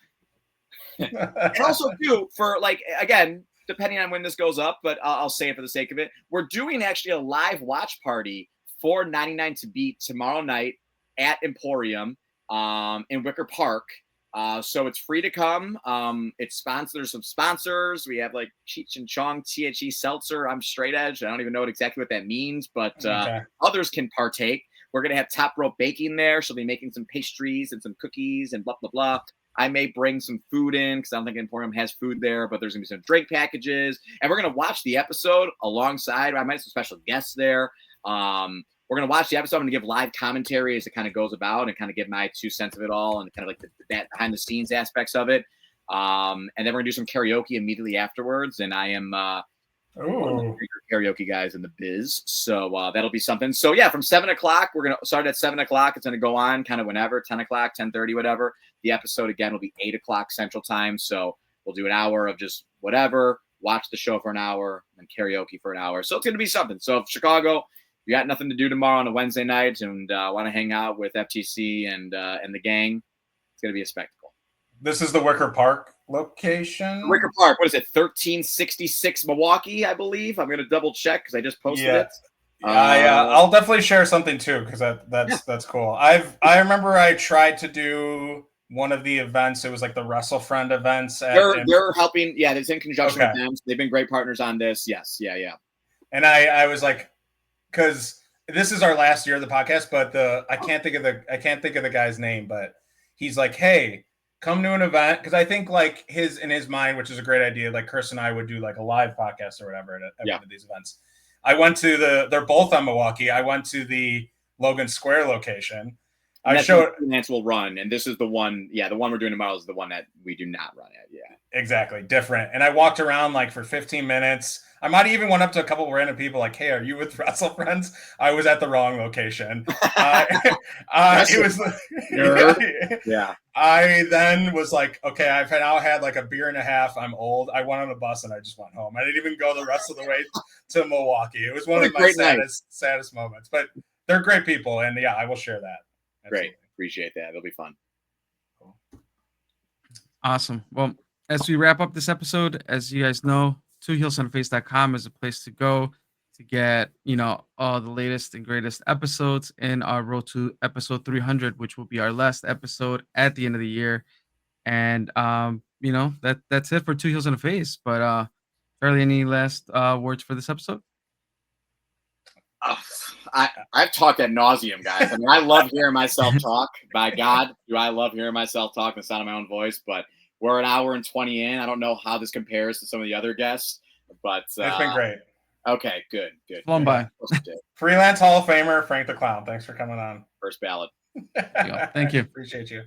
and also too, for like, again, depending on when this goes up, but I'll say it for the sake of it. We're doing actually a live watch party for 99 to Beat tomorrow night at Emporium in Wicker Park. So it's free to come. It's sponsored. There's some sponsors. We have like Cheech and Chong, THE Seltzer. I'm straight edge. I don't even know exactly what that means, but others can partake. We're going to have Top Rope Baking there. She'll be making some pastries and some cookies and blah, blah, blah. I may bring some food in because I don't think Emporium has food there, but there's going to be some drink packages. And we're going to watch the episode alongside. I might have some special guests there. We're going to watch the episode. I'm going to give live commentary as it kind of goes about and kind of give my 2 cents of it all and kind of like that behind the scenes aspects of it. And then we're going to do some karaoke immediately afterwards. And I am one of the bigger karaoke guys in the biz. So that'll be something. So yeah, from 7 o'clock, we're going to start at 7 o'clock. It's going to go on kind of whenever, 10 o'clock, 10:30, whatever. The episode again will be 8 o'clock Central Time. So we'll do an hour of just whatever, watch the show for an hour and karaoke for an hour. So it's going to be something. So if Chicago, you got nothing to do tomorrow on a Wednesday night and want to hang out with FTC and the gang, it's going to be a spectacle. This is the Wicker Park location. Wicker Park, what is it? 1366 Milwaukee, I believe. I'm going to double check because I just posted it. I'll definitely share something too because that's cool. I remember I tried to do one of the events. It was like the Wrestle Friend events. They're helping. Yeah, it's in conjunction with them. They've been great partners on this. Yes, yeah. And I was like, because this is our last year of the podcast, but I can't think of the guy's name, but he's like, hey, come to an event, because I think like in his mind, which is a great idea, like Chris and I would do like a live podcast or whatever at one of these events. I went to they're both on Milwaukee. I went to the Logan Square location. I showed Freelance will run, and this is the one. Yeah, the one we're doing tomorrow is the one that we do not run at. Yeah, exactly, different. And I walked around like for 15 minutes. I might even went up to a couple of random people like, "Hey, are you with Wrestle Friends?" I was at the wrong location. It was yeah. I then was like, okay, I've now had like a beer and a half. I'm old. I went on a bus and I just went home. I didn't even go the rest of the way to Milwaukee. It was one of my saddest moments. But they're great people, and yeah, I will share that. Absolutely. Great, appreciate that. It'll be fun. Cool. Awesome. Well, as we wrap up this episode, as you guys know, twoheelsonface.com is a place to go to get, all the latest and greatest episodes in our road to episode 300, which will be our last episode at the end of the year. And, that's it for Two Heels and a Face. But, Charlie, any last words for this episode? I've talked ad nauseum, guys. I mean, I love hearing myself talk. By God, do I love hearing myself talk and the sound of my own voice. But we're an hour and 20 in. I don't know how this compares to some of the other guests, but it's been great. Okay, good. Flown by. Freelance Hall of Famer Frank the Clown. Thanks for coming on. First ballot. There you go. Thank you. Appreciate you.